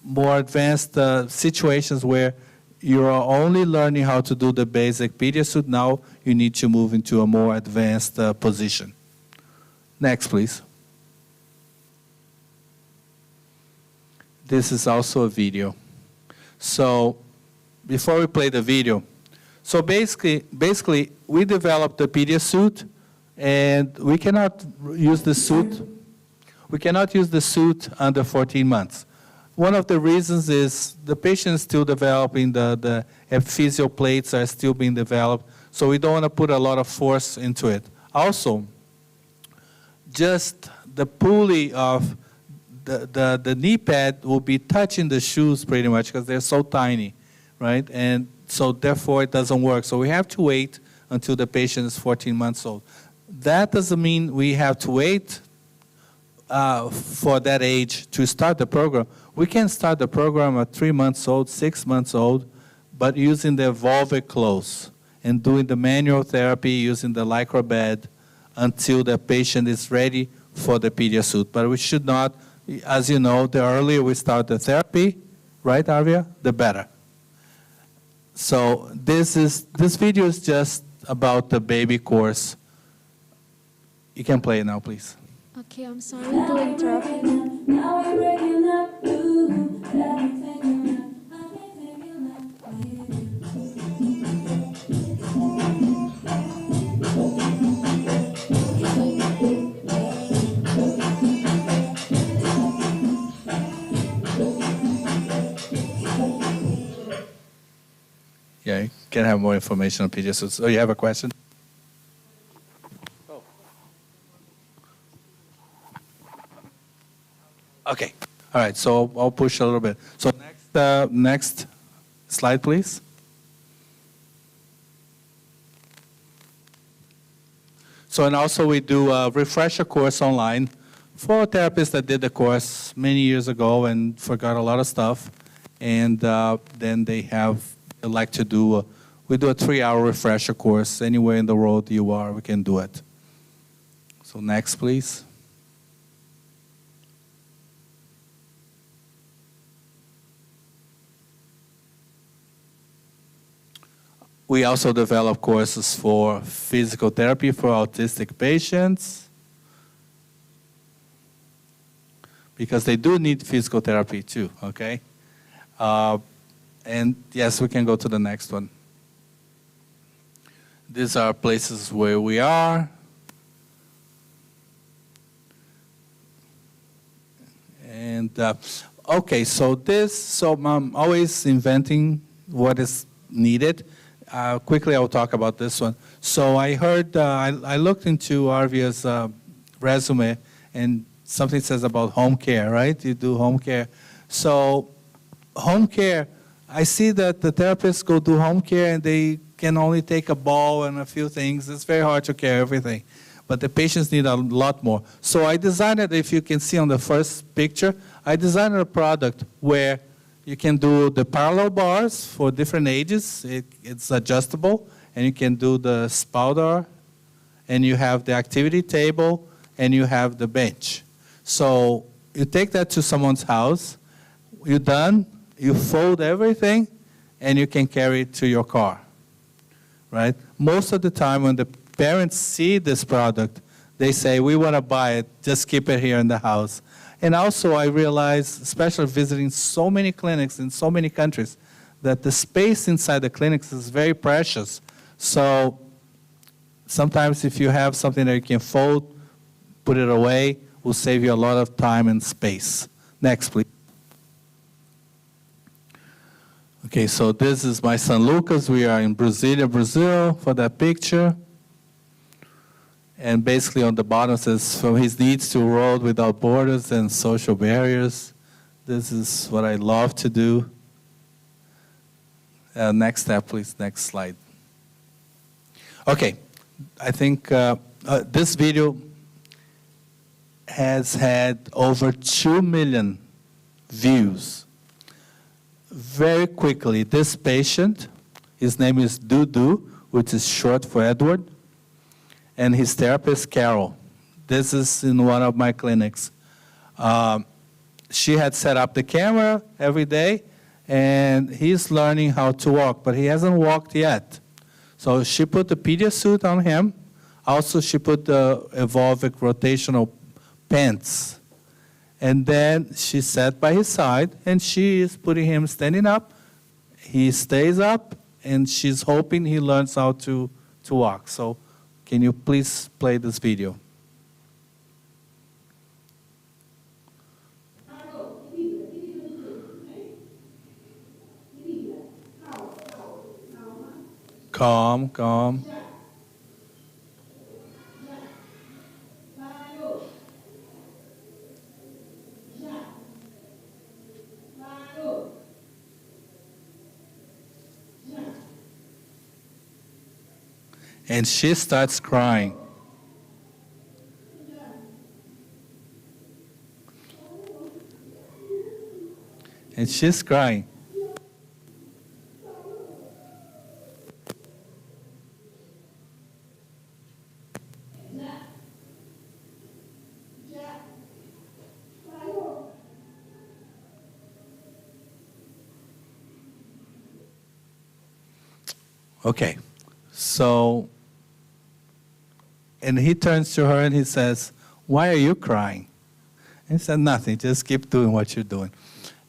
more advanced situations where you're only learning how to do the basic Pediasuit. Now you need to move into a more advanced position. Next, please. This is also a video. So before we play the video, so basically we developed the Pediasuit, and we cannot use the suit. We cannot use the suit under 14 months. One of the reasons is the patient is still developing, the epiphyseal plates are still being developed, so we don't want to put a lot of force into it. Also, just the pulley of the knee pad will be touching the shoes pretty much because they're so tiny, right? And so therefore it doesn't work. So we have to wait until the patient is 14 months old. That doesn't mean we have to wait for that age to start the program. We can start the program at 3 months old, 6 months old, but using the evolved clothes and doing the manual therapy using the Lycra bed until the patient is ready for the Pediasuit. But we should not, as you know, the earlier we start the therapy, right, Arvia, the better. So this video is just about the baby course. You can play it now, please. Okay, I'm sorry to interrupt you. Now we're breaking up. Yeah, you can have more information on Pediasuit. So you have a question? Okay. All right. So I'll push a little bit. So next slide, please. So, and also we do a refresher course online for therapists that did the course many years ago and forgot a lot of stuff. And then they like to do, we do a 3-hour refresher course. Anywhere in the world you are, we can do it. So next, please. We also develop courses for physical therapy for autistic patients, because they do need physical therapy too, okay? And yes, we can go to the next one. These are places where we are. And okay, so I'm always inventing what is needed. Quickly, I'll talk about this one. So I heard, I looked into Arvia's resume, and something says about home care, right? You do home care. So home care, I see that the therapists go do home care and they can only take a ball and a few things. It's very hard to care everything. But the patients need a lot more. So I designed it, if you can see on the first picture, I designed a product where you can do the parallel bars for different ages. It's adjustable, and you can do the spouter, and you have the activity table, and you have the bench. So you take that to someone's house, you're done, you fold everything, and you can carry it to your car, right? Most of the time when the parents see this product, they say, we want to buy it, just keep it here in the house. And also I realized, especially visiting so many clinics in so many countries, that the space inside the clinics is very precious. So sometimes if you have something that you can fold, put it away, will save you a lot of time and space. Next, please. Okay, so this is my son Lucas. We are in Brasília, Brazil, for that picture. And basically on the bottom says, from his needs to a world without borders and social barriers. This is what I love to do. Next step, please. Next slide. Okay, I think this video has had over 2 million views. Very quickly, this patient, his name is Dudu, which is short for Edward, and his therapist, Carol. This is in one of my clinics. She had set up the camera every day, and he's learning how to walk, but he hasn't walked yet. So she put the Pediasuit on him. Also, she put the Evolvic rotational pants. And then she sat by his side, and she is putting him standing up. He stays up, and she's hoping he learns how to walk. So can you please play this video? Calm, calm. And she starts crying. And she's crying. Okay, so, and he turns to her and he says, "Why are you crying?" And he said, "Nothing, just keep doing what you're doing."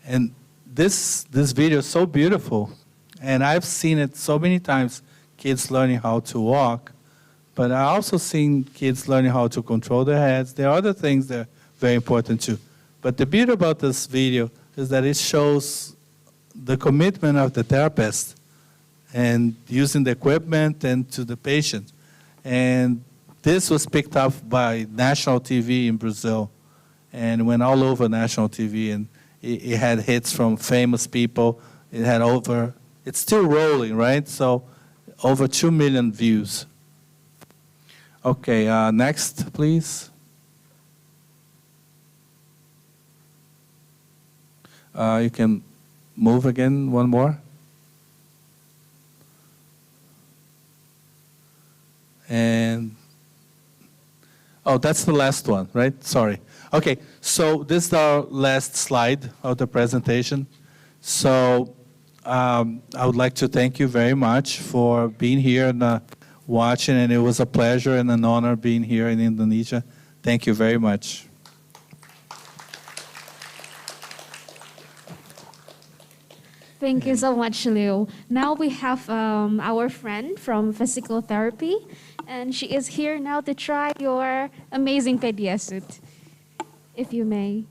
And this video is so beautiful, and I've seen it so many times, kids learning how to walk, but I've also seen kids learning how to control their heads. There are other things that are very important too. But the beauty about this video is that it shows the commitment of the therapist and using the equipment and to the patient. And this was picked up by national TV in Brazil and went all over national TV, and it had hits from famous people. It had it's still rolling, right? So over 2 million views. Okay, next, please. You can move again, one more. And, oh, that's the last one, right? Sorry. Okay, so this is our last slide of the presentation. So I would like to thank you very much for being here and watching, and it was a pleasure and an honor being here in Indonesia. Thank you very much. Thank you so much, Leo. Now we have our friend from physical therapy, and she is here now to try your amazing Pediasuit, if you may.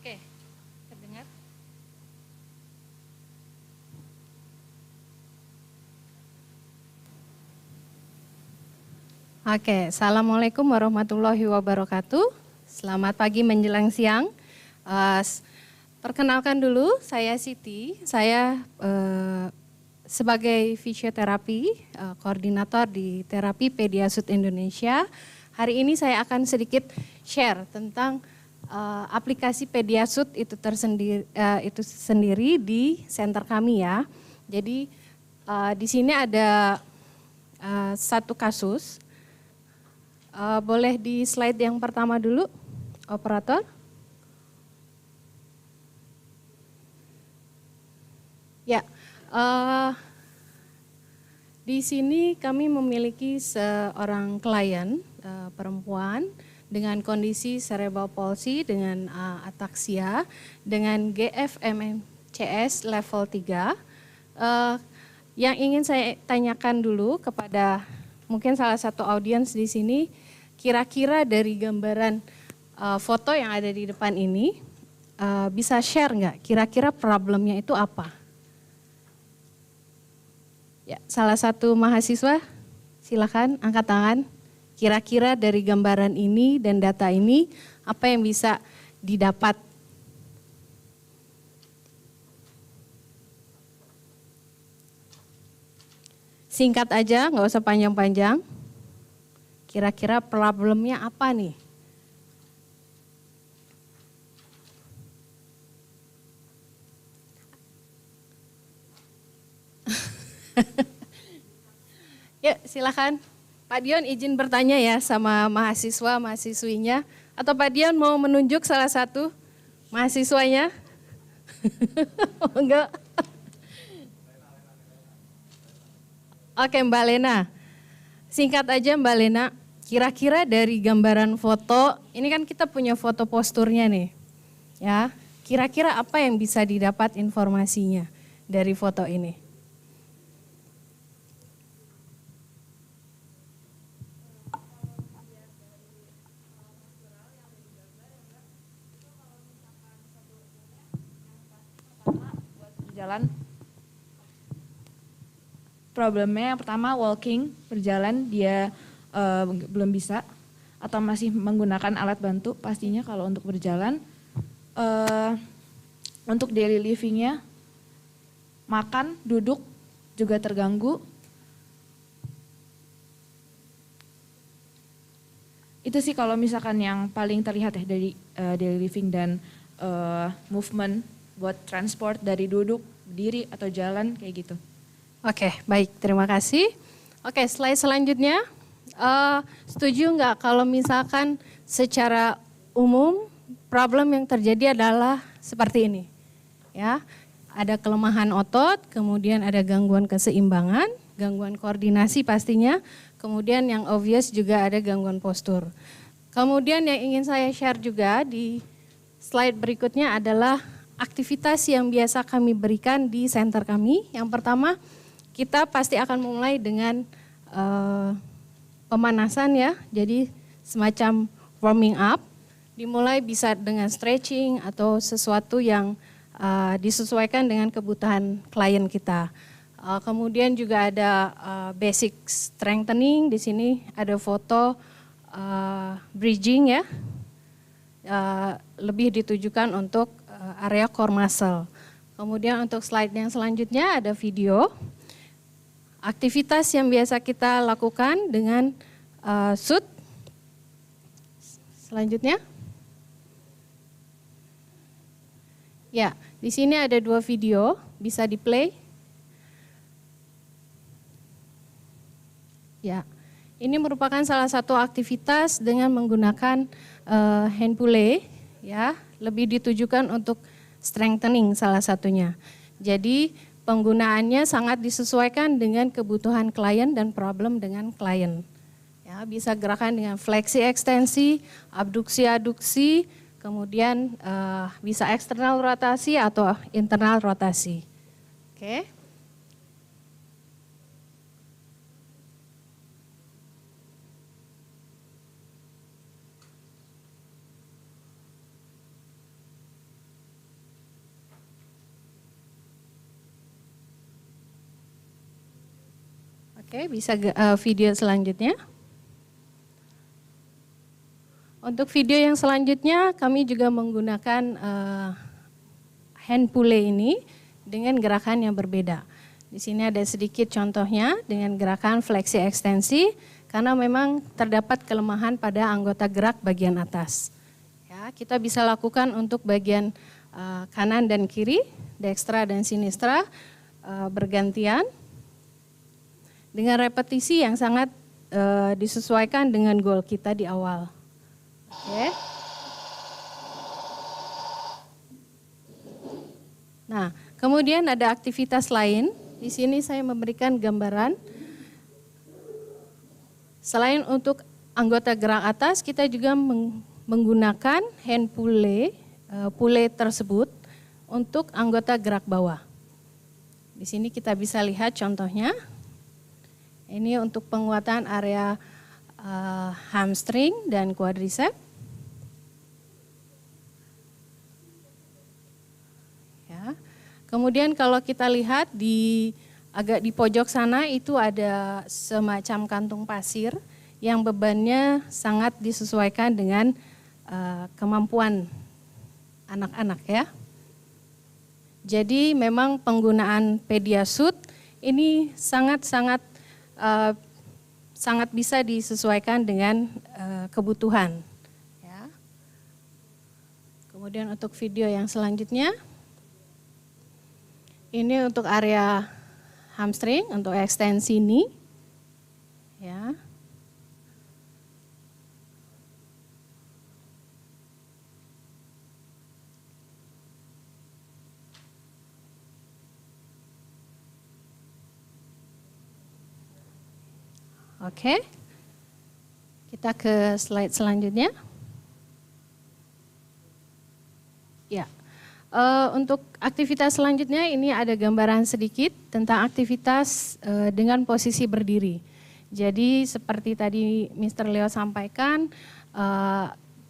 Oke, terdengar? Oke, Assalamualaikum warahmatullahi wabarakatuh. Selamat pagi menjelang siang. Perkenalkan dulu, saya Siti. Saya sebagai fisioterapi, koordinator di Terapi Pediasuit Indonesia. Hari ini saya akan sedikit share tentang aplikasi Pediasuit itu sendiri di center kami ya. Jadi di sini ada satu kasus. Boleh di slide yang pertama dulu, operator. Ya, di sini kami memiliki seorang klien perempuan dengan kondisi cerebral palsy, dengan ataksia, dengan GFMCS level 3. Yang ingin saya tanyakan dulu kepada mungkin salah satu audiens di sini, kira-kira dari gambaran foto yang ada di depan ini, bisa share nggak kira-kira problemnya itu apa? Ya, salah satu mahasiswa, silakan angkat tangan. Kira-kira dari gambaran ini dan data ini, apa yang bisa didapat? Singkat aja, nggak usah panjang-panjang. Kira-kira problemnya apa nih? Ya, silakan. Pak Dion izin bertanya ya sama mahasiswa-mahasiswinya. Atau Pak Dion mau menunjuk salah satu mahasiswanya? Enggak. Oke Mbak Lena, singkat aja Mbak Lena, kira-kira dari gambaran foto, ini kan kita punya foto posturnya nih. Ya, kira-kira apa yang bisa didapat informasinya dari foto ini? Jalan. Problemnya yang pertama walking, berjalan dia belum bisa atau masih menggunakan alat bantu pastinya kalau untuk berjalan. Untuk daily livingnya, makan, duduk juga terganggu. Itu sih kalau misalkan yang paling terlihat ya dari daily living dan movement buat transport dari duduk, berdiri atau jalan kayak gitu. Oke, baik, terima kasih. Oke, slide selanjutnya. Setuju nggak kalau misalkan secara umum problem yang terjadi adalah seperti ini. Ya, ada kelemahan otot, kemudian ada gangguan keseimbangan, gangguan koordinasi pastinya, kemudian yang obvious juga ada gangguan postur. Kemudian yang ingin saya share juga di slide berikutnya adalah aktivitas yang biasa kami berikan di center kami. Yang pertama, kita pasti akan mulai dengan pemanasan ya, jadi semacam warming up. Dimulai bisa dengan stretching atau sesuatu yang disesuaikan dengan kebutuhan klien kita. Kemudian juga ada basic strengthening, di sini ada foto bridging ya, lebih ditujukan untuk area core muscle. Kemudian untuk slide yang selanjutnya ada video. Aktivitas yang biasa kita lakukan dengan shoot. Selanjutnya. Ya, di sini ada 2 video, bisa di-play. Ya, ini merupakan salah satu aktivitas dengan menggunakan hand pulley, ya, lebih ditujukan untuk strengthening salah satunya. Jadi penggunaannya sangat disesuaikan dengan kebutuhan klien dan problem dengan klien. Ya, bisa gerakan dengan fleksi ekstensi, abduksi aduksi, kemudian bisa eksternal rotasi atau internal rotasi. Oke. Oke, bisa video selanjutnya. Untuk video yang selanjutnya kami juga menggunakan hand pulley ini dengan gerakan yang berbeda. Di sini ada sedikit contohnya dengan gerakan fleksi ekstensi karena memang terdapat kelemahan pada anggota gerak bagian atas. Ya, kita bisa lakukan untuk bagian kanan dan kiri, dekstra dan sinistra bergantian dengan repetisi yang sangat disesuaikan dengan goal kita di awal. Oke. Nah, kemudian ada aktivitas lain. Di sini saya memberikan gambaran. Selain untuk anggota gerak atas, kita juga menggunakan hand pulley, pulley tersebut untuk anggota gerak bawah. Di sini kita bisa lihat contohnya. Ini untuk penguatan area hamstring dan quadricep. Ya. Kemudian kalau kita lihat agak di pojok sana itu ada semacam kantung pasir yang bebannya sangat disesuaikan dengan kemampuan anak-anak ya. Jadi memang penggunaan Pediasuit ini sangat bisa disesuaikan dengan kebutuhan. Ya. Kemudian untuk video yang selanjutnya, ini untuk area hamstring, untuk ekstensi knee. Ya. Oke, kita ke slide selanjutnya. Ya, untuk aktivitas selanjutnya ini ada gambaran sedikit tentang aktivitas dengan posisi berdiri. Jadi seperti tadi Mr. Leo sampaikan,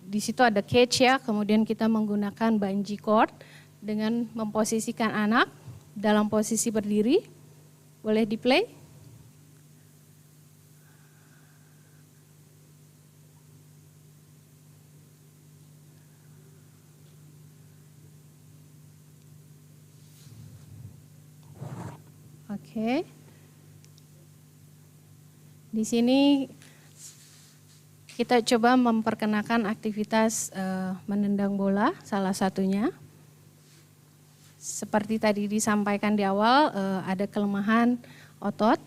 di situ ada cage ya, kemudian kita menggunakan bungee cord dengan memposisikan anak dalam posisi berdiri. Boleh di-play? Oke. Di sini kita coba memperkenalkan aktivitas menendang bola salah satunya. Seperti tadi disampaikan di awal, ada kelemahan otot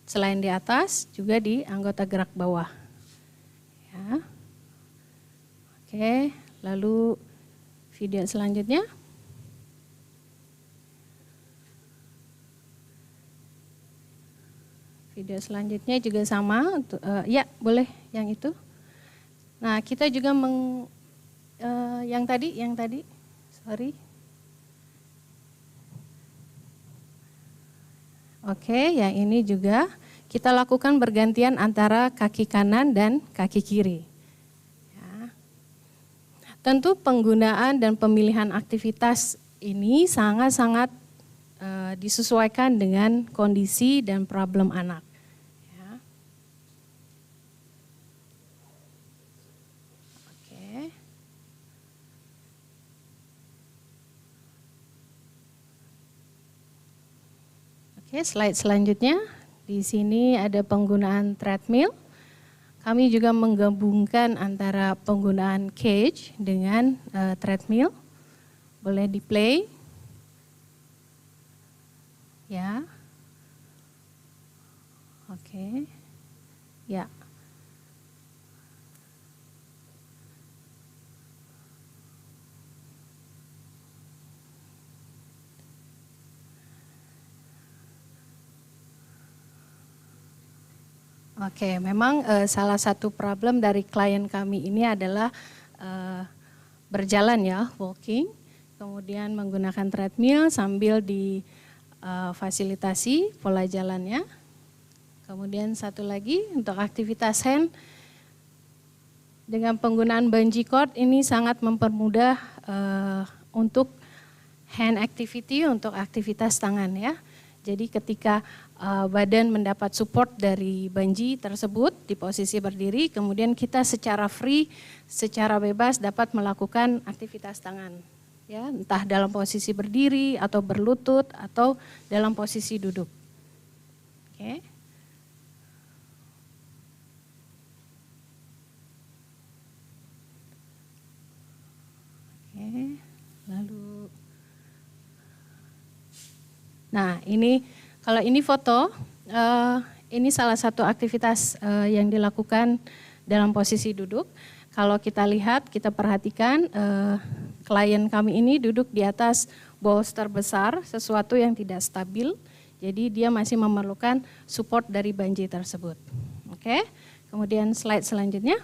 selain di atas juga di anggota gerak bawah. Ya. Oke, lalu video selanjutnya. Video selanjutnya juga sama. Ya, boleh yang itu. Nah, kita juga yang tadi, sorry. Oke, yang ini juga kita lakukan bergantian antara kaki kanan dan kaki kiri. Ya. Tentu penggunaan dan pemilihan aktivitas ini sangat-sangat disesuaikan dengan kondisi dan problem anak. Ya. Oke, slide selanjutnya. Di sini ada penggunaan treadmill. Kami juga menggabungkan antara penggunaan cage dengan treadmill. Boleh di-play. Ya. Oke. Ya. Oke, memang salah satu problem dari klien kami ini adalah berjalan ya, walking, kemudian menggunakan treadmill sambil difasilitasi pola jalannya. Kemudian satu lagi untuk aktivitas hand, dengan penggunaan bungee cord ini sangat mempermudah untuk hand activity, untuk aktivitas tangan ya. Jadi ketika badan mendapat support dari bungee tersebut di posisi berdiri, kemudian kita secara free, secara bebas dapat melakukan aktivitas tangan. Ya, entah dalam posisi berdiri atau berlutut atau dalam posisi duduk. Oke. Oke, lalu nah ini kalau ini foto, ini salah satu aktivitas yang dilakukan dalam posisi duduk. Kalau kita lihat, kita perhatikan klien kami ini duduk di atas bolster besar, sesuatu yang tidak stabil. Jadi dia masih memerlukan support dari bungee tersebut. Oke, kemudian slide selanjutnya.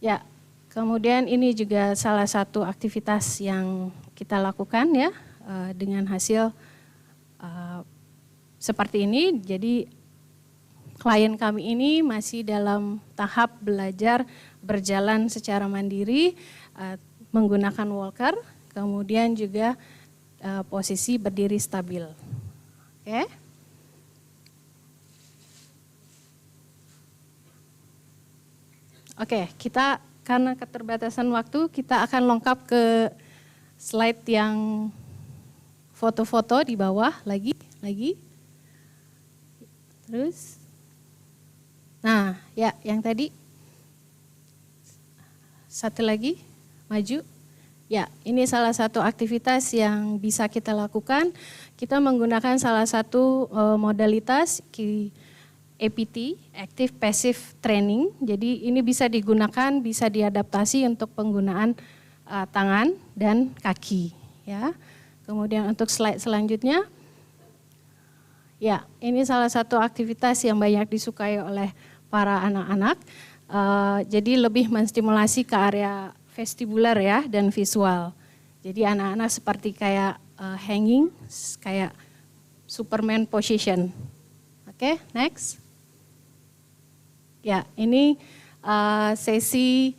Ya, kemudian ini juga salah satu aktivitas yang kita lakukan ya, dengan hasil seperti ini. Jadi klien kami ini masih dalam tahap belajar berjalan secara mandiri, menggunakan walker, kemudian juga posisi berdiri stabil. Oke. Oke, kita karena keterbatasan waktu, kita akan lengkap ke slide yang foto-foto di bawah lagi. Terus, nah ya yang tadi, satu lagi, maju. Ya, ini salah satu aktivitas yang bisa kita lakukan. Kita menggunakan salah satu modalitas APT, Active Passive Training. Jadi ini bisa digunakan, bisa diadaptasi untuk penggunaan tangan dan kaki. Ya. Kemudian untuk slide selanjutnya, ya ini salah satu aktivitas yang banyak disukai oleh para anak-anak. Jadi lebih menstimulasi ke area vestibular ya dan visual. Jadi anak-anak seperti kayak hanging, kayak Superman position. Oke, next. Ya ini sesi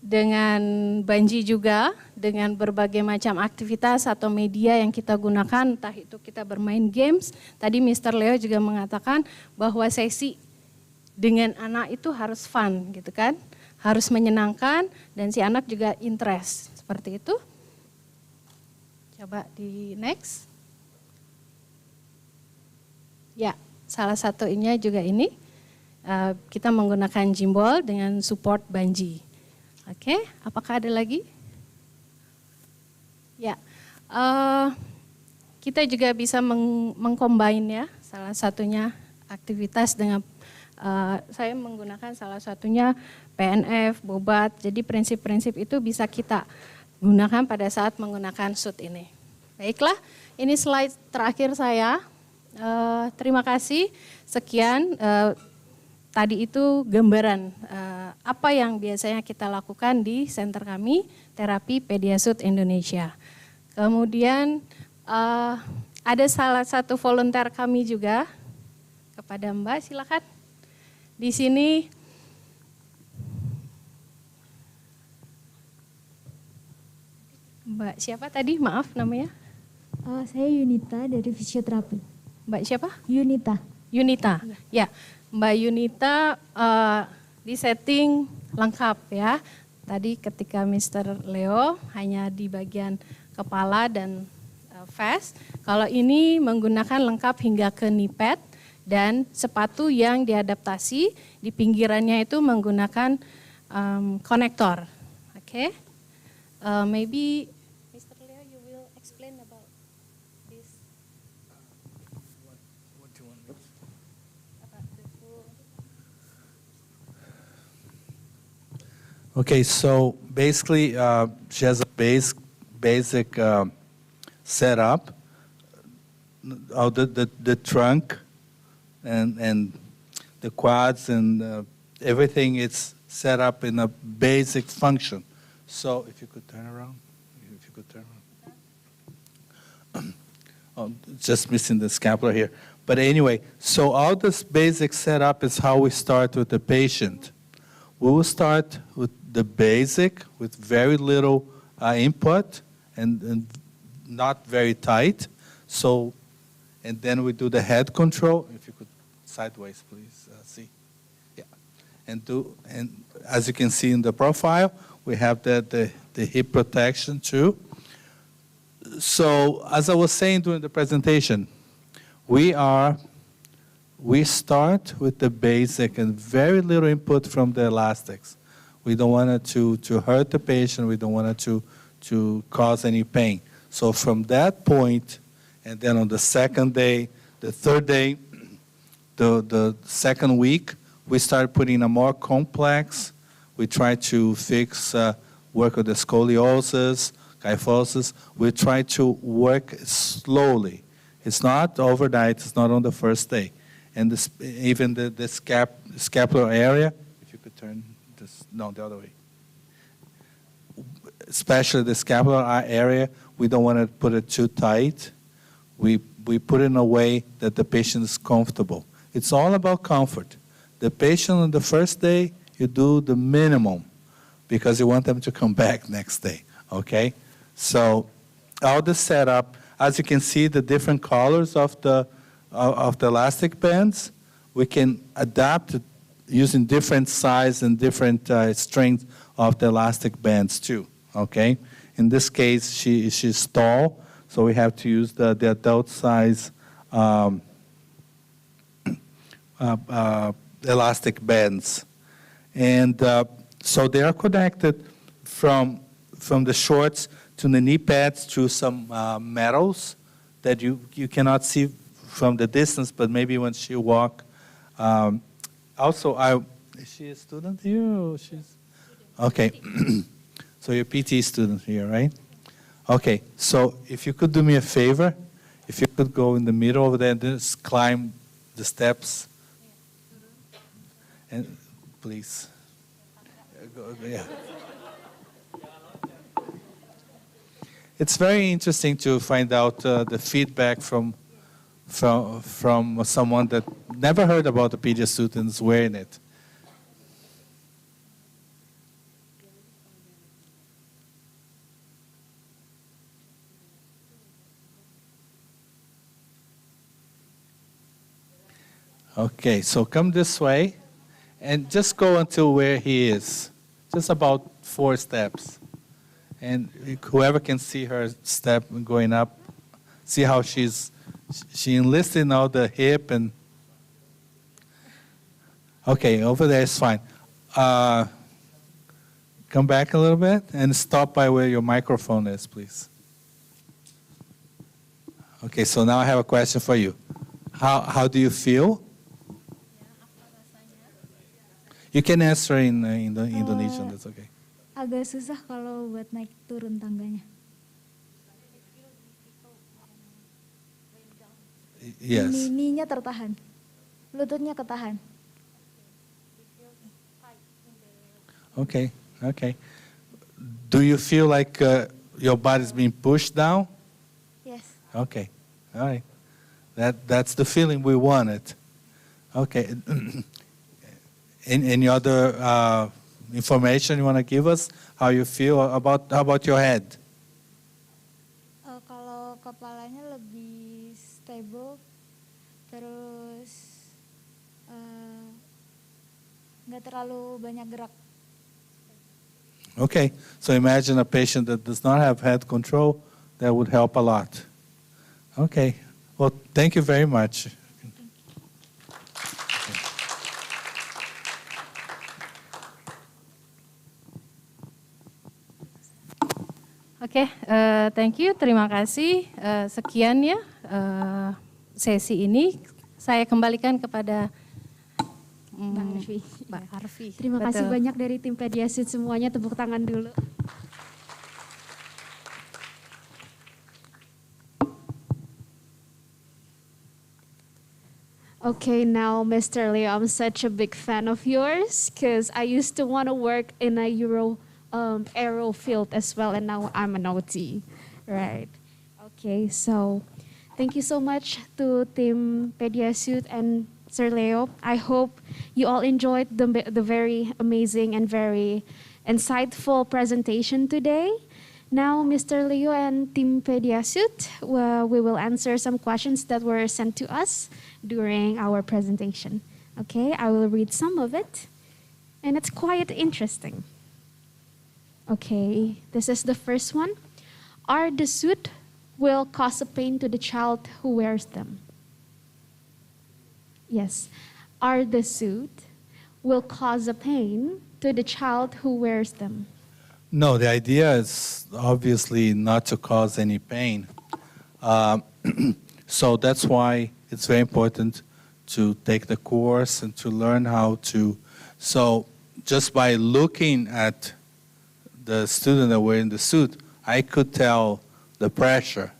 dengan bungee juga, dengan berbagai macam aktivitas atau media yang kita gunakan, entah itu kita bermain games. Tadi Mr. Leo juga mengatakan bahwa sesi dengan anak itu harus fun gitu kan, harus menyenangkan dan si anak juga interest, seperti itu. Coba di next. Ya, salah satunya juga ini, kita menggunakan gimbal dengan support bungee. Oke, apakah ada lagi? Ya, kita juga bisa mengcombine ya, salah satunya aktivitas dengan Saya menggunakan salah satunya PNF, bobat. Jadi prinsip-prinsip itu bisa kita gunakan pada saat menggunakan suit ini. Baiklah, ini slide terakhir saya. Terima kasih. Sekian. Tadi itu gambaran apa yang biasanya kita lakukan di center kami, Terapi Pediasuit Indonesia. Kemudian ada salah satu volunteer kami juga, kepada Mbak silakan. Di sini Mbak siapa tadi? Maaf namanya? Saya Yunita dari fisioterapi. Mbak siapa? Yunita. Yunita, ya. Mbak Yunita di setting lengkap ya. Tadi ketika Mr. Leo hanya di bagian kepala dan vest. Kalau ini menggunakan lengkap hingga ke knee pad dan sepatu yang diadaptasi di pinggirannya itu menggunakan konektor. Oke. Maybe Mr. Leo you will explain about this. Okay, so basically she has a basic setup of the trunk and the quads and everything is set up in a basic function. So if you could turn around, Oh, just missing the scapula here. But anyway, so all this basic setup is how we start with the patient. We will start with the basic, with very little input and not very tight. So, and then we do the head control. If you could sideways, please see. Yeah, and as you can see in the profile, we have the hip protection too. So, as I was saying during the presentation, we start with the basic and very little input from the elastics. We don't want it to hurt the patient. We don't want it to cause any pain. So from that point, and then on the second day, the third day, the second week, we start putting a more complex. We try to fix, work with the scoliosis, kyphosis. We try to work slowly. It's not overnight. It's not on the first day. And even the scapular area, if you could turn this, no, the other way. Especially the scapular area, we don't want to put it too tight. We put it in a way that the patient is comfortable. It's all about comfort. The patient on the first day, you do the minimum because you want them to come back next day, okay? So all the setup, as you can see, the different colors of the elastic bands, we can adapt it using different size and different strength of the elastic bands too, okay? In this case, she's tall, so we have to use the adult size elastic bands. And so they are connected from the shorts to the knee pads through some metals that you cannot see from the distance, but maybe when she walk. Also, is she a student here or she's? Okay, so you're a PT student here, right? Okay, so if you could do me a favor, if you could go in the middle over there and just climb the steps. And please. Yeah. It's very interesting to find out the feedback from someone that never heard about the Pediasuit and is wearing it. Okay, so come this way and just go until where he is. Just about 4 steps. And whoever can see her step going up, see how she enlisted now the hip and. Okay, over there is fine. Come back a little bit and stop by where your microphone is, please. Okay, so now I have a question for you. How do you feel? You can answer in Indonesian, that's okay. Agak susah kalau buat naik turun tangganya. Yes. Ininya tertahan, lututnya ketahan. Okay, okay. Do you feel like your body's being pushed down? Yes. Okay, all right. That's the feeling we wanted. Okay. Any other information you want to give us? How you feel how about your head? Kalau kepalanya lebih stable, terus nggak terlalu banyak gerak. Okay, so imagine a patient that does not have head control. That would help a lot. Okay, well, thank you very much. Oke, thank you, terima kasih. Sekian ya sesi ini. Saya kembalikan kepada Mbak Harfi. Terima kasih banyak dari tim Pediasuit semuanya, tepuk tangan dulu. Okay, now Mr. Leo, I'm such a big fan of yours because I used to want to work in a aero field as well, and now I'm an OT, right? Okay, so thank you so much to Team Pediasuit and Sir Leo. I hope you all enjoyed the very amazing and very insightful presentation today. Now, Mr. Leo and Team Pediasuit, we will answer some questions that were sent to us during our presentation. Okay, I will read some of it, and it's quite interesting. Okay, this is the first one. Are the suit will cause a pain to the child who wears them? Yes. Are the suit will cause a pain to the child who wears them? No, the idea is obviously not to cause any pain. So that's why it's very important to take the course and to learn how to. So just by looking at the student that wearing the suit, I could tell the pressure.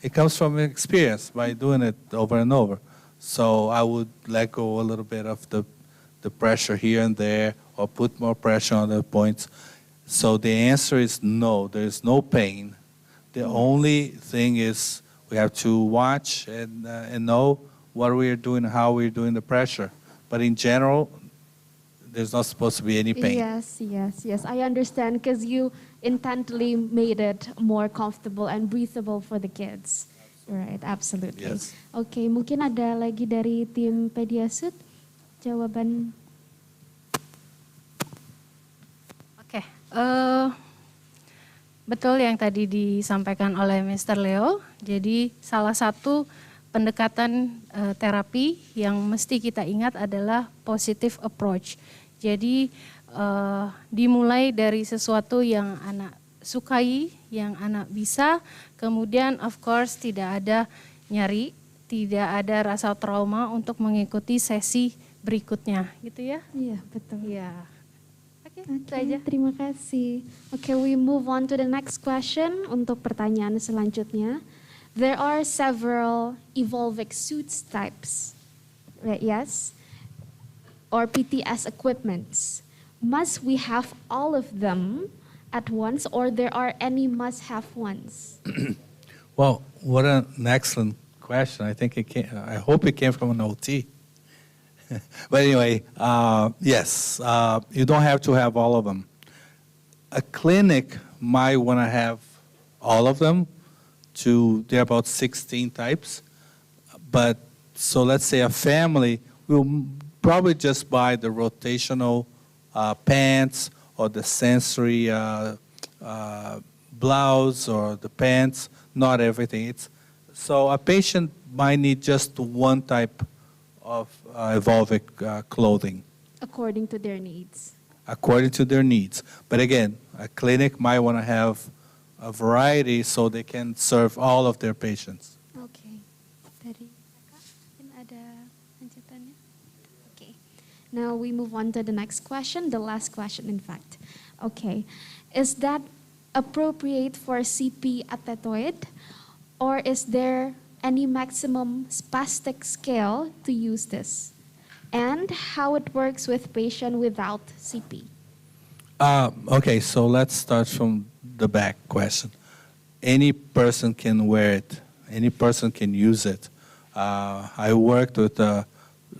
It comes from experience by doing it over and over. So I would let go a little bit of the pressure here and there, or put more pressure on the points. So the answer is no, there is no pain. The only thing is we have to watch and know what we are doing, how we are doing the pressure. But in general, there's not supposed to be any pain. Yes. I understand because you intently made it more comfortable and breathable for the kids. Right, absolutely. Yes. Oke, mungkin ada lagi dari tim Pediasuit jawaban. Oke, betul yang tadi disampaikan oleh Mr. Leo. Jadi salah satu pendekatan terapi yang mesti kita ingat adalah positive approach. Jadi dimulai dari sesuatu yang anak sukai, yang anak bisa, kemudian of course tidak ada nyeri, tidak ada rasa trauma untuk mengikuti sesi berikutnya, gitu ya? Iya, betul. Iya. Oke, itu Oke, aja. terima kasih. Oke, we move on to the next question. Untuk pertanyaan selanjutnya, there are several evolving suits types, right? Yes, or PTS equipments. Must we have all of them at once, or there are any must-have ones? Well, what an excellent question. I think I hope it came from an OT. But anyway, yes, you don't have to have all of them. A clinic might want to have all of them. There are about 16 types. But so let's say a family will probably just buy the rotational pants or the sensory blouse or the pants, not everything. So a patient might need just one type of evolving clothing. According to their needs. According to their needs. But again, a clinic might want to have a variety so they can serve all of their patients. Oke, dari kakak mungkin ada lanjutannya. Oke, Now we move on to the next question, the last question in fact. Okay, is that appropriate for CP athetoid, or is there any maximum spastic scale to use this? And how it works with patient without CP? Okay, so let's start from the back question. Any person can wear it. Any person can use it. I worked with a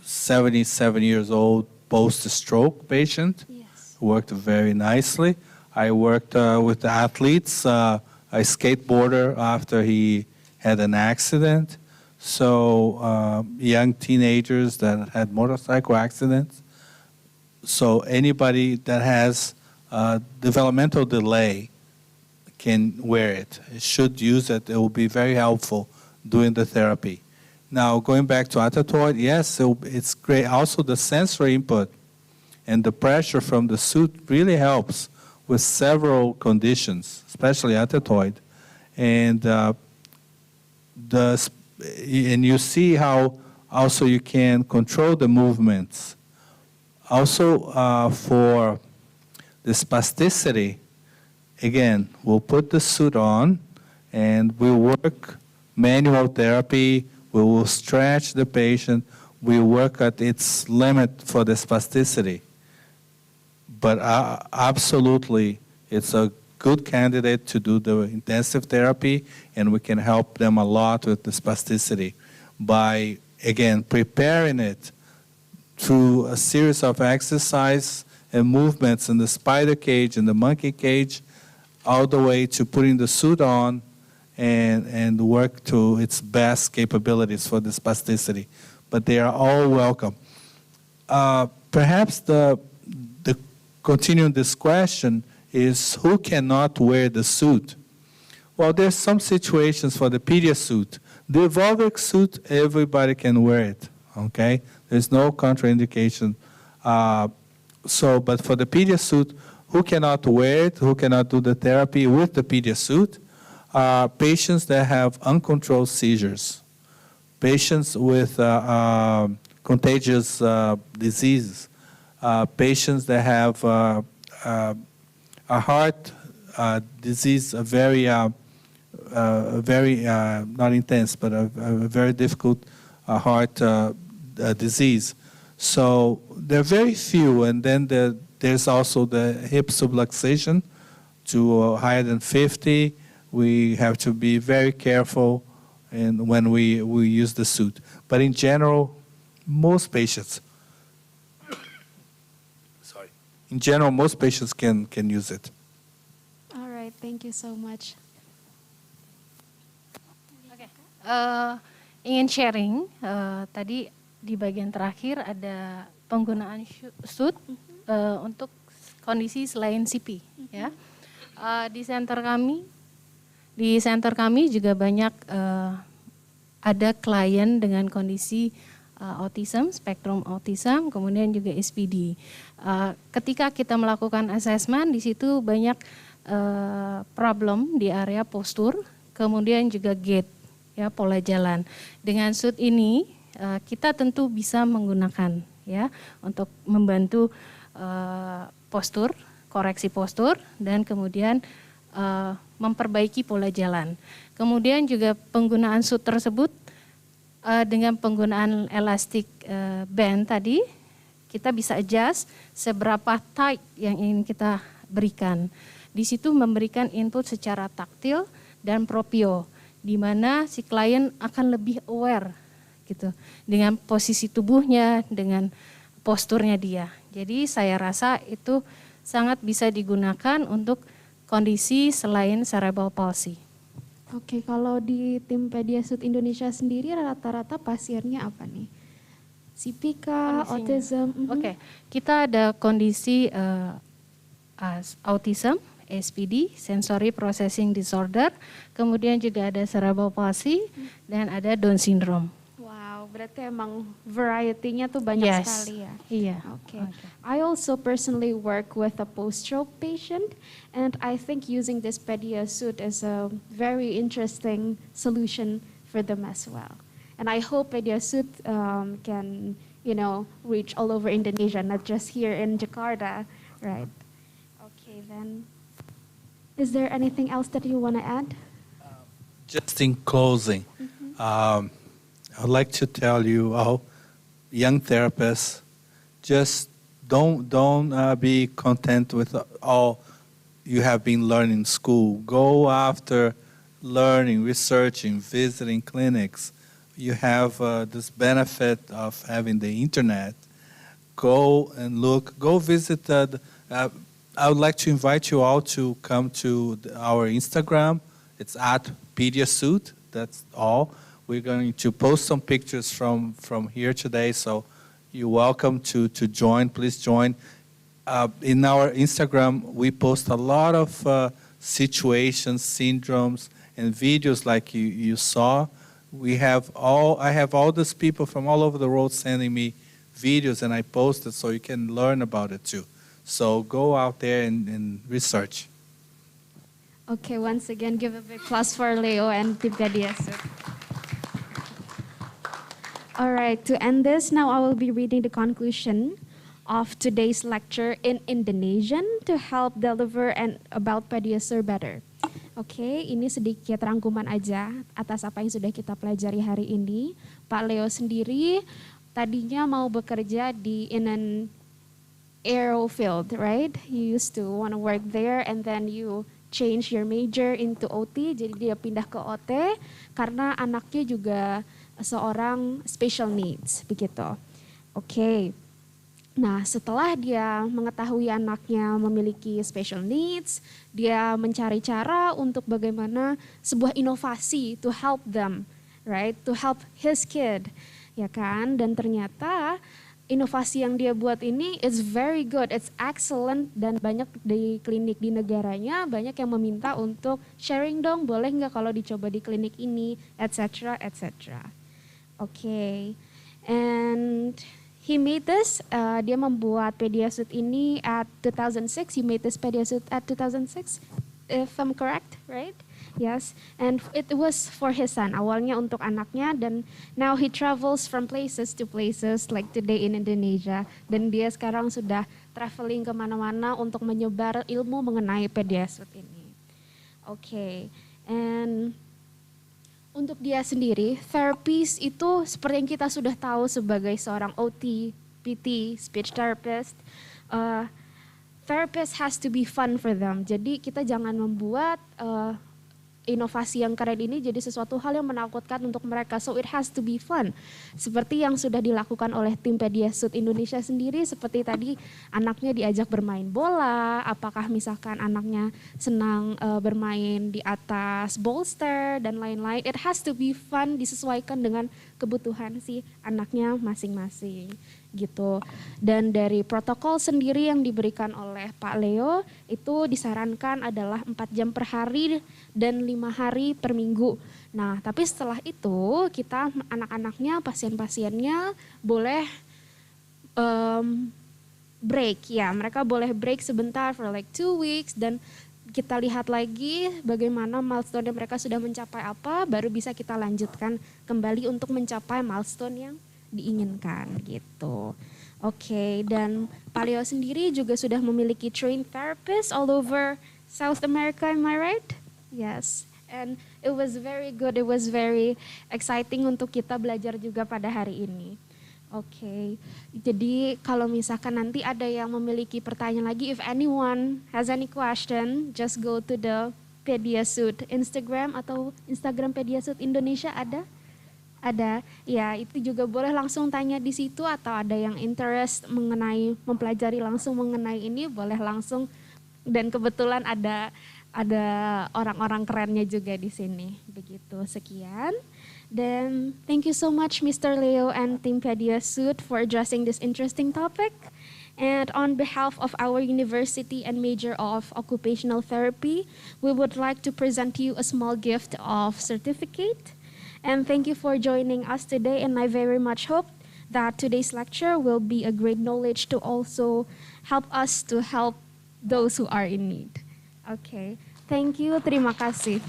77 years old post-stroke patient. Yes. Worked very nicely. I worked with the athletes, a skateboarder after he had an accident. So young teenagers that had motorcycle accidents. So anybody that has developmental delay can wear it. It should use it. It will be very helpful during the therapy. Now, going back to athetoid, yes, it's great. Also, the sensory input and the pressure from the suit really helps with several conditions, especially athetoid. And and you see how also you can control the movements. Also, for the spasticity, again, we'll put the suit on and we'll work manual therapy. We will stretch the patient. We work at its limit for the spasticity. But absolutely, it's a good candidate to do the intensive therapy, and we can help them a lot with the spasticity by, again, preparing it through a series of exercise and movements in the spider cage and the monkey cage, all the way to putting the suit on and work to its best capabilities for the spasticity. But they are all welcome. Perhaps the continuing this question is who cannot wear the suit? Well, there's some situations for the Pediasuit. The Volvic suit, everybody can wear it, okay? There's no contraindication. But for the Pediasuit, who cannot wear it, who cannot do the therapy with the Pediasuit? Patients that have uncontrolled seizures, patients with contagious diseases, patients that have a heart disease, a very not intense, but a very difficult heart disease. So there are very few, and then there's also the hip subluxation to higher than 50. We have to be very careful when we use the suit. But in general, most patients, most patients can use it. All right, thank you so much. Ingin sharing, tadi di bagian terakhir ada penggunaan suit untuk kondisi selain CP. Ya. Di center kami juga banyak ada klien dengan kondisi autism, spektrum autism, kemudian juga SPD. Ketika kita melakukan assessment, di situ banyak problem di area postur, kemudian juga gait, ya, pola jalan. Dengan suit ini kita tentu bisa menggunakan, ya, untuk membantu postur, koreksi postur, dan kemudian memperbaiki pola jalan. Kemudian juga penggunaan suit tersebut dengan penggunaan elastic band tadi, kita bisa adjust seberapa tight yang ingin kita berikan. Di situ memberikan input secara taktil dan propio, di mana si klien akan lebih aware gitu dengan posisi tubuhnya, dengan posturnya dia. Jadi saya rasa itu sangat bisa digunakan untuk kondisi selain cerebral palsy. Oke, kalau di tim Pediasuit Indonesia sendiri rata-rata pasiennya apa nih? CP kah, autism? Oke, kita ada kondisi autism, SPD, sensory processing disorder, kemudian juga ada cerebral palsy dan ada Down syndrome. Wow, berarti emang variety-nya tuh banyak sekali ya. Iya. Okay. I also personally work with a post-stroke patient, and I think using this Pediasuit is a very interesting solution for them as well. And I hope Pediasuit can, reach all over Indonesia, not just here in Jakarta, right? Okay, then. Is there anything else that you want to add? Just in closing, I would like to tell you, young therapists, just don't be content with all you have been learning in school. Go after learning, researching, visiting clinics. You have this benefit of having the internet. Go and look. Go visit. I would like to invite you all to come to our Instagram. It's at Pediasuit. That's all. We're going to post some pictures from here today, so you're welcome to join. Please join. In our Instagram, we post a lot of situations, syndromes, and videos like you saw. I have all these people from all over the world sending me videos, and I post it so you can learn about it too. So go out there and research. Okay, once again, give a big applause for Leo and Tim Pediasuit. All right, to end this, now I will be reading the conclusion of today's lecture in Indonesian to help deliver about Pediasuit better. Oke, ini sedikit rangkuman aja atas apa yang sudah kita pelajari hari ini. Pak Leo sendiri tadinya mau bekerja in an aero field, right? You used to want to work there and then you change your major into OT, jadi dia pindah ke OT karena anaknya juga seorang special needs, begitu. Oke. Nah, setelah dia mengetahui anaknya memiliki special needs, dia mencari cara untuk bagaimana sebuah inovasi to help them, right? To help his kid, ya kan? Dan ternyata inovasi yang dia buat ini is very good, it's excellent, dan banyak di klinik di negaranya banyak yang meminta untuk sharing dong, boleh nggak kalau dicoba di klinik ini, etc. etc. Okay, and he made this, dia membuat Pediasuit ini at 2006, he made this Pediasuit at 2006, if I'm correct, right? Yes, and it was for his son, awalnya untuk anaknya, dan now he travels from places to places like today in Indonesia, dan dia sekarang sudah traveling kemana-mana untuk menyebar ilmu mengenai Pediasuit ini. Okay, and untuk dia sendiri, therapist itu seperti yang kita sudah tahu sebagai seorang OT, PT, speech therapist, therapist has to be fun for them. Jadi kita jangan membuat inovasi yang keren ini jadi sesuatu hal yang menakutkan untuk mereka. So it has to be fun. Seperti yang sudah dilakukan oleh tim Pediasuit Indonesia sendiri, seperti tadi anaknya diajak bermain bola, apakah misalkan anaknya senang bermain di atas bolster dan lain-lain. It has to be fun, disesuaikan dengan kebutuhan si anaknya masing-masing gitu. Dan dari protokol sendiri yang diberikan oleh Pak Leo itu disarankan adalah 4 jam per hari dan 5 hari per minggu. Nah, tapi setelah itu kita anak-anaknya, pasien-pasiennya boleh break ya. Mereka boleh break sebentar for like 2 weeks dan kita lihat lagi bagaimana milestone mereka sudah mencapai apa, baru bisa kita lanjutkan kembali untuk mencapai milestone yang diinginkan gitu. Oke, dan Pak Leo sendiri juga sudah memiliki trained therapist all over South America, am I right? Yes, and it was very good, it was very exciting untuk kita belajar juga pada hari ini. Oke, jadi kalau misalkan nanti ada yang memiliki pertanyaan lagi, if anyone has any question, just go to the Pediasuit Instagram atau Instagram Pediasuit Indonesia ada? Ada, ya itu juga boleh langsung tanya di situ, atau ada yang interest mengenai mempelajari langsung mengenai ini boleh langsung, dan kebetulan ada orang-orang kerennya juga di sini. Begitu, sekian. Then thank you so much Mr. Leo and Team Pediasuit for addressing this interesting topic. And on behalf of our university and major of occupational therapy, we would like to present you a small gift of certificate. And thank you for joining us today, and I very much hope that today's lecture will be a great knowledge to also help us to help those who are in need. Okay, thank you, terima kasih.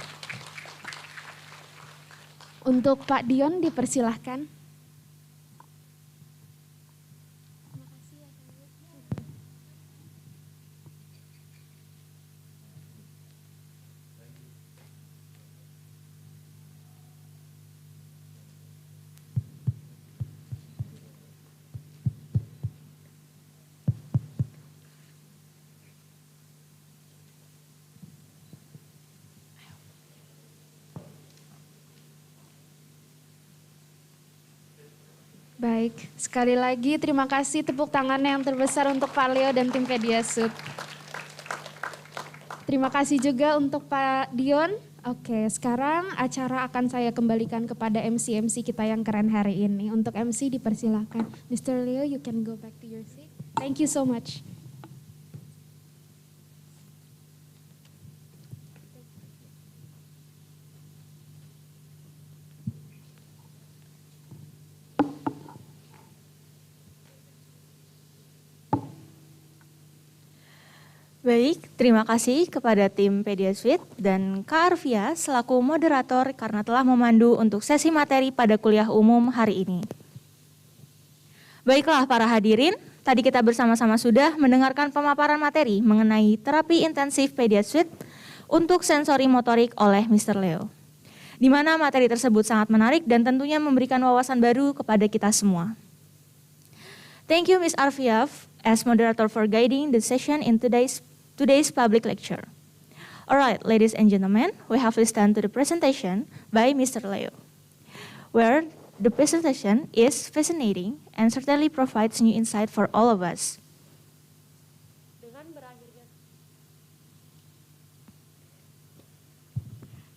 Untuk Pak Dion dipersilahkan. Baik, sekali lagi terima kasih tepuk tangan yang terbesar untuk Pak Leo dan tim Pediasuit. Terima kasih juga untuk Pak Dion. Oke, sekarang acara akan saya kembalikan kepada MC kita yang keren hari ini. Untuk MC dipersilakan. Mr. Leo, you can go back to your seat. Thank you so much. Baik, terima kasih kepada tim Pediasuit dan Kak Arvia selaku moderator karena telah memandu untuk sesi materi pada kuliah umum hari ini. Baiklah para hadirin, tadi kita bersama-sama sudah mendengarkan pemaparan materi mengenai terapi intensif Pediasuit untuk sensori-motorik oleh Mr. Leo. Di mana materi tersebut sangat menarik dan tentunya memberikan wawasan baru kepada kita semua. Thank you Ms. Arvia as moderator for guiding the session in today's public lecture. Alright, ladies and gentlemen, we have listened to the presentation by Mr. Leo, where the presentation is fascinating and certainly provides new insight for all of us.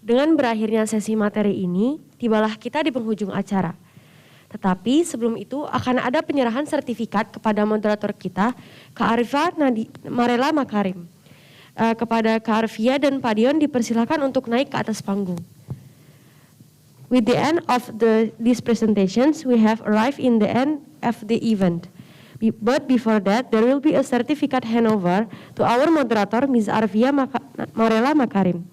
Dengan berakhirnya sesi materi ini, tibalah kita di penghujung acara. Tetapi sebelum itu akan ada penyerahan sertifikat kepada moderator kita, Kak Arifah Marela Makarim. Kepada Kak Arvia dan Pak Dion dipersilakan untuk naik ke atas panggung. With the end of these presentations, we have arrived in the end of the event. But before that, there will be a certificate handover to our moderator, Ms. Arvia Marela Makarim.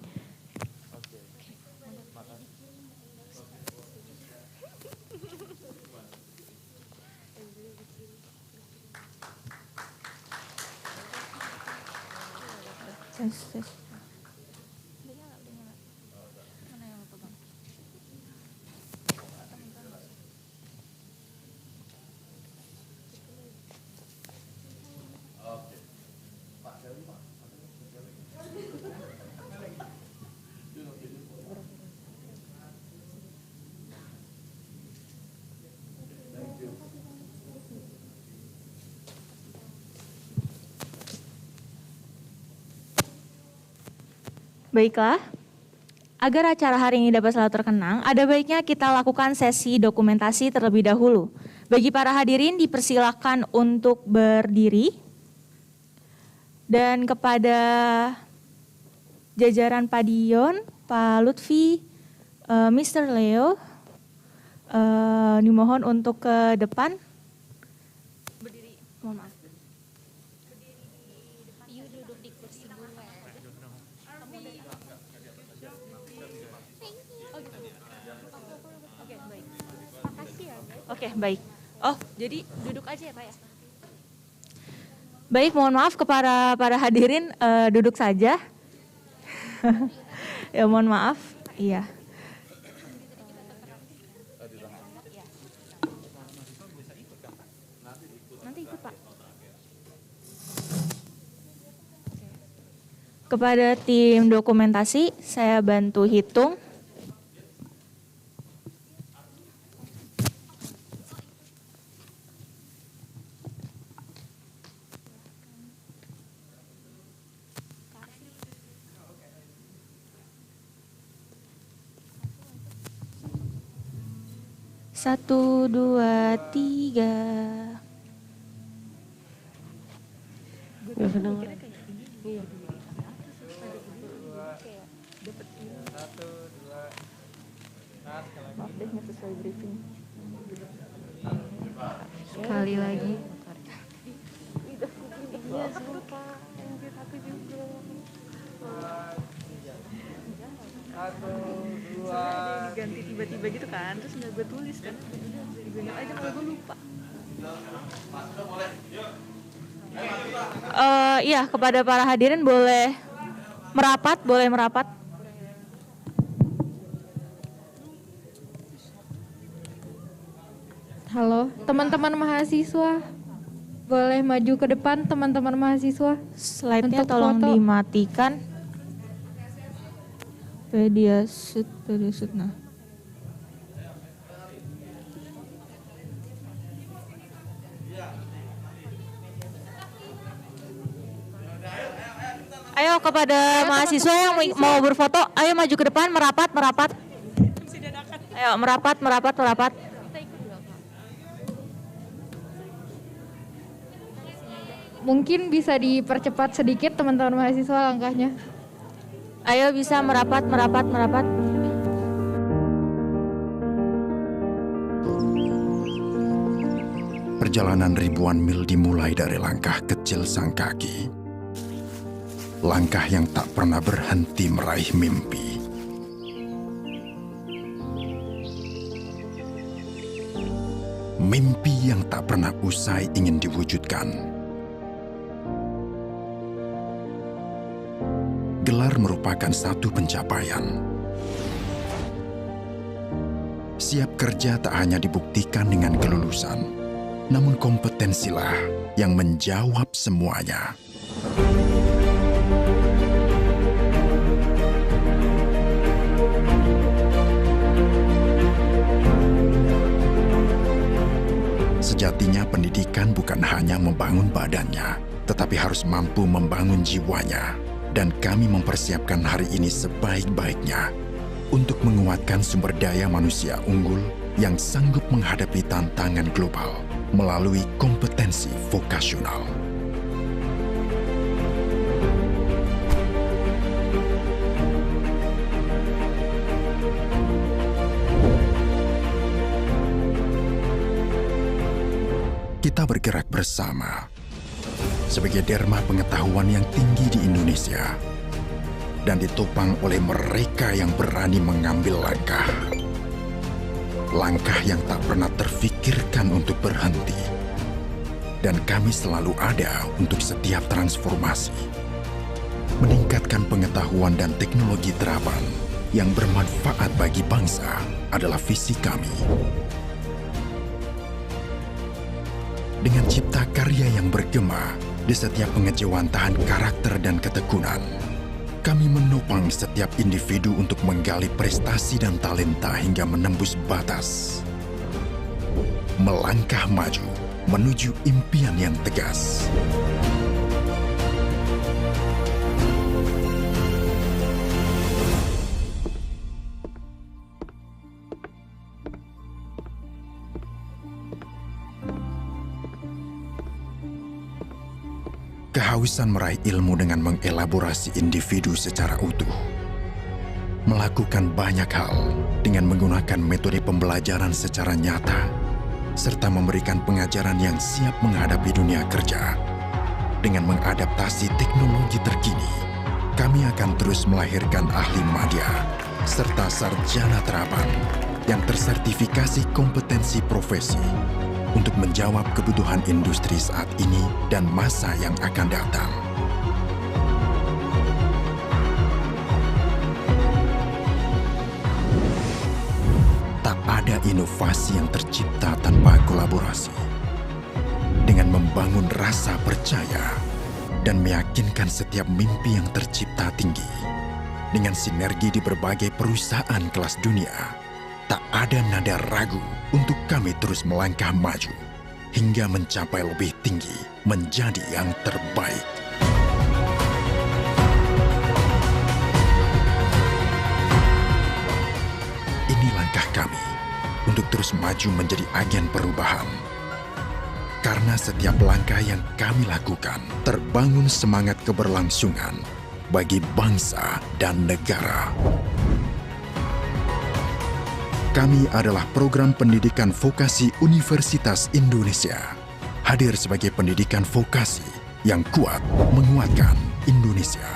Baiklah, agar acara hari ini dapat selalu terkenang, ada baiknya kita lakukan sesi dokumentasi terlebih dahulu. Bagi para hadirin dipersilakan untuk berdiri. Dan kepada jajaran Pak Dion, Pak Lutfi, Mr. Leo, dimohon untuk ke depan. Berdiri, mohon maaf. Oke, baik. Oh, jadi duduk aja ya Pak ya? Baik, mohon maaf kepada para hadirin, duduk saja. Ya, mohon maaf. Iya. Nanti ikut Pak. Kepada tim dokumentasi, saya bantu hitung. Satu, dua, tiga. Maaf deh, nggak sesuai briefing. Sekali lagi. Iya, sumpah. Aku juga. Satu, dua. Diganti tiba-tiba gitu kan, terus nggak gue tulis kan. Diganti aja kalau gue lupa. Iya, kepada para hadirin boleh merapat. Halo, teman-teman mahasiswa. Boleh maju ke depan teman-teman mahasiswa. Slide-nya Untuk tolong foto. dimatikan. Pediasuit nah. Ayo kepada mahasiswa yang mau berfoto, ayo maju ke depan, merapat. Ayo merapat. Mungkin bisa dipercepat sedikit teman-teman mahasiswa langkahnya. Ayo bisa merapat. Perjalanan ribuan mil dimulai dari langkah kecil sang kaki. Langkah yang tak pernah berhenti meraih mimpi. Mimpi yang tak pernah usai ingin diwujudkan. Gelar merupakan satu pencapaian. Siap kerja tak hanya dibuktikan dengan kelulusan, namun kompetensilah yang menjawab semuanya. Sejatinya pendidikan bukan hanya membangun badannya, tetapi harus mampu membangun jiwanya. Dan kami mempersiapkan hari ini sebaik-baiknya untuk menguatkan sumber daya manusia unggul yang sanggup menghadapi tantangan global melalui kompetensi vokasional. Kita bergerak bersama sebagai derma pengetahuan yang tinggi di Indonesia dan ditopang oleh mereka yang berani mengambil langkah. Langkah yang tak pernah terfikirkan untuk berhenti. Dan kami selalu ada untuk setiap transformasi. Meningkatkan pengetahuan dan teknologi terapan yang bermanfaat bagi bangsa adalah visi kami. Dengan cipta karya yang bergema di setiap pengejawantahan karakter dan ketekunan, kami menopang setiap individu untuk menggali prestasi dan talenta hingga menembus batas. Melangkah maju menuju impian yang tegas. Kehausan meraih ilmu dengan mengelaborasi individu secara utuh. Melakukan banyak hal dengan menggunakan metode pembelajaran secara nyata, serta memberikan pengajaran yang siap menghadapi dunia kerja. Dengan mengadaptasi teknologi terkini, kami akan terus melahirkan ahli madya, serta sarjana terapan yang tersertifikasi kompetensi profesi untuk menjawab kebutuhan industri saat ini dan masa yang akan datang. Tak ada inovasi yang tercipta tanpa kolaborasi. Dengan membangun rasa percaya dan meyakinkan setiap mimpi yang tercipta tinggi, dengan sinergi di berbagai perusahaan kelas dunia, tak ada nada ragu untuk kami terus melangkah maju hingga mencapai lebih tinggi menjadi yang terbaik. Ini langkah kami untuk terus maju menjadi agen perubahan. Karena setiap langkah yang kami lakukan terbangun semangat keberlangsungan bagi bangsa dan negara. Kami adalah program pendidikan vokasi Universitas Indonesia. Hadir sebagai pendidikan vokasi yang kuat menguatkan Indonesia.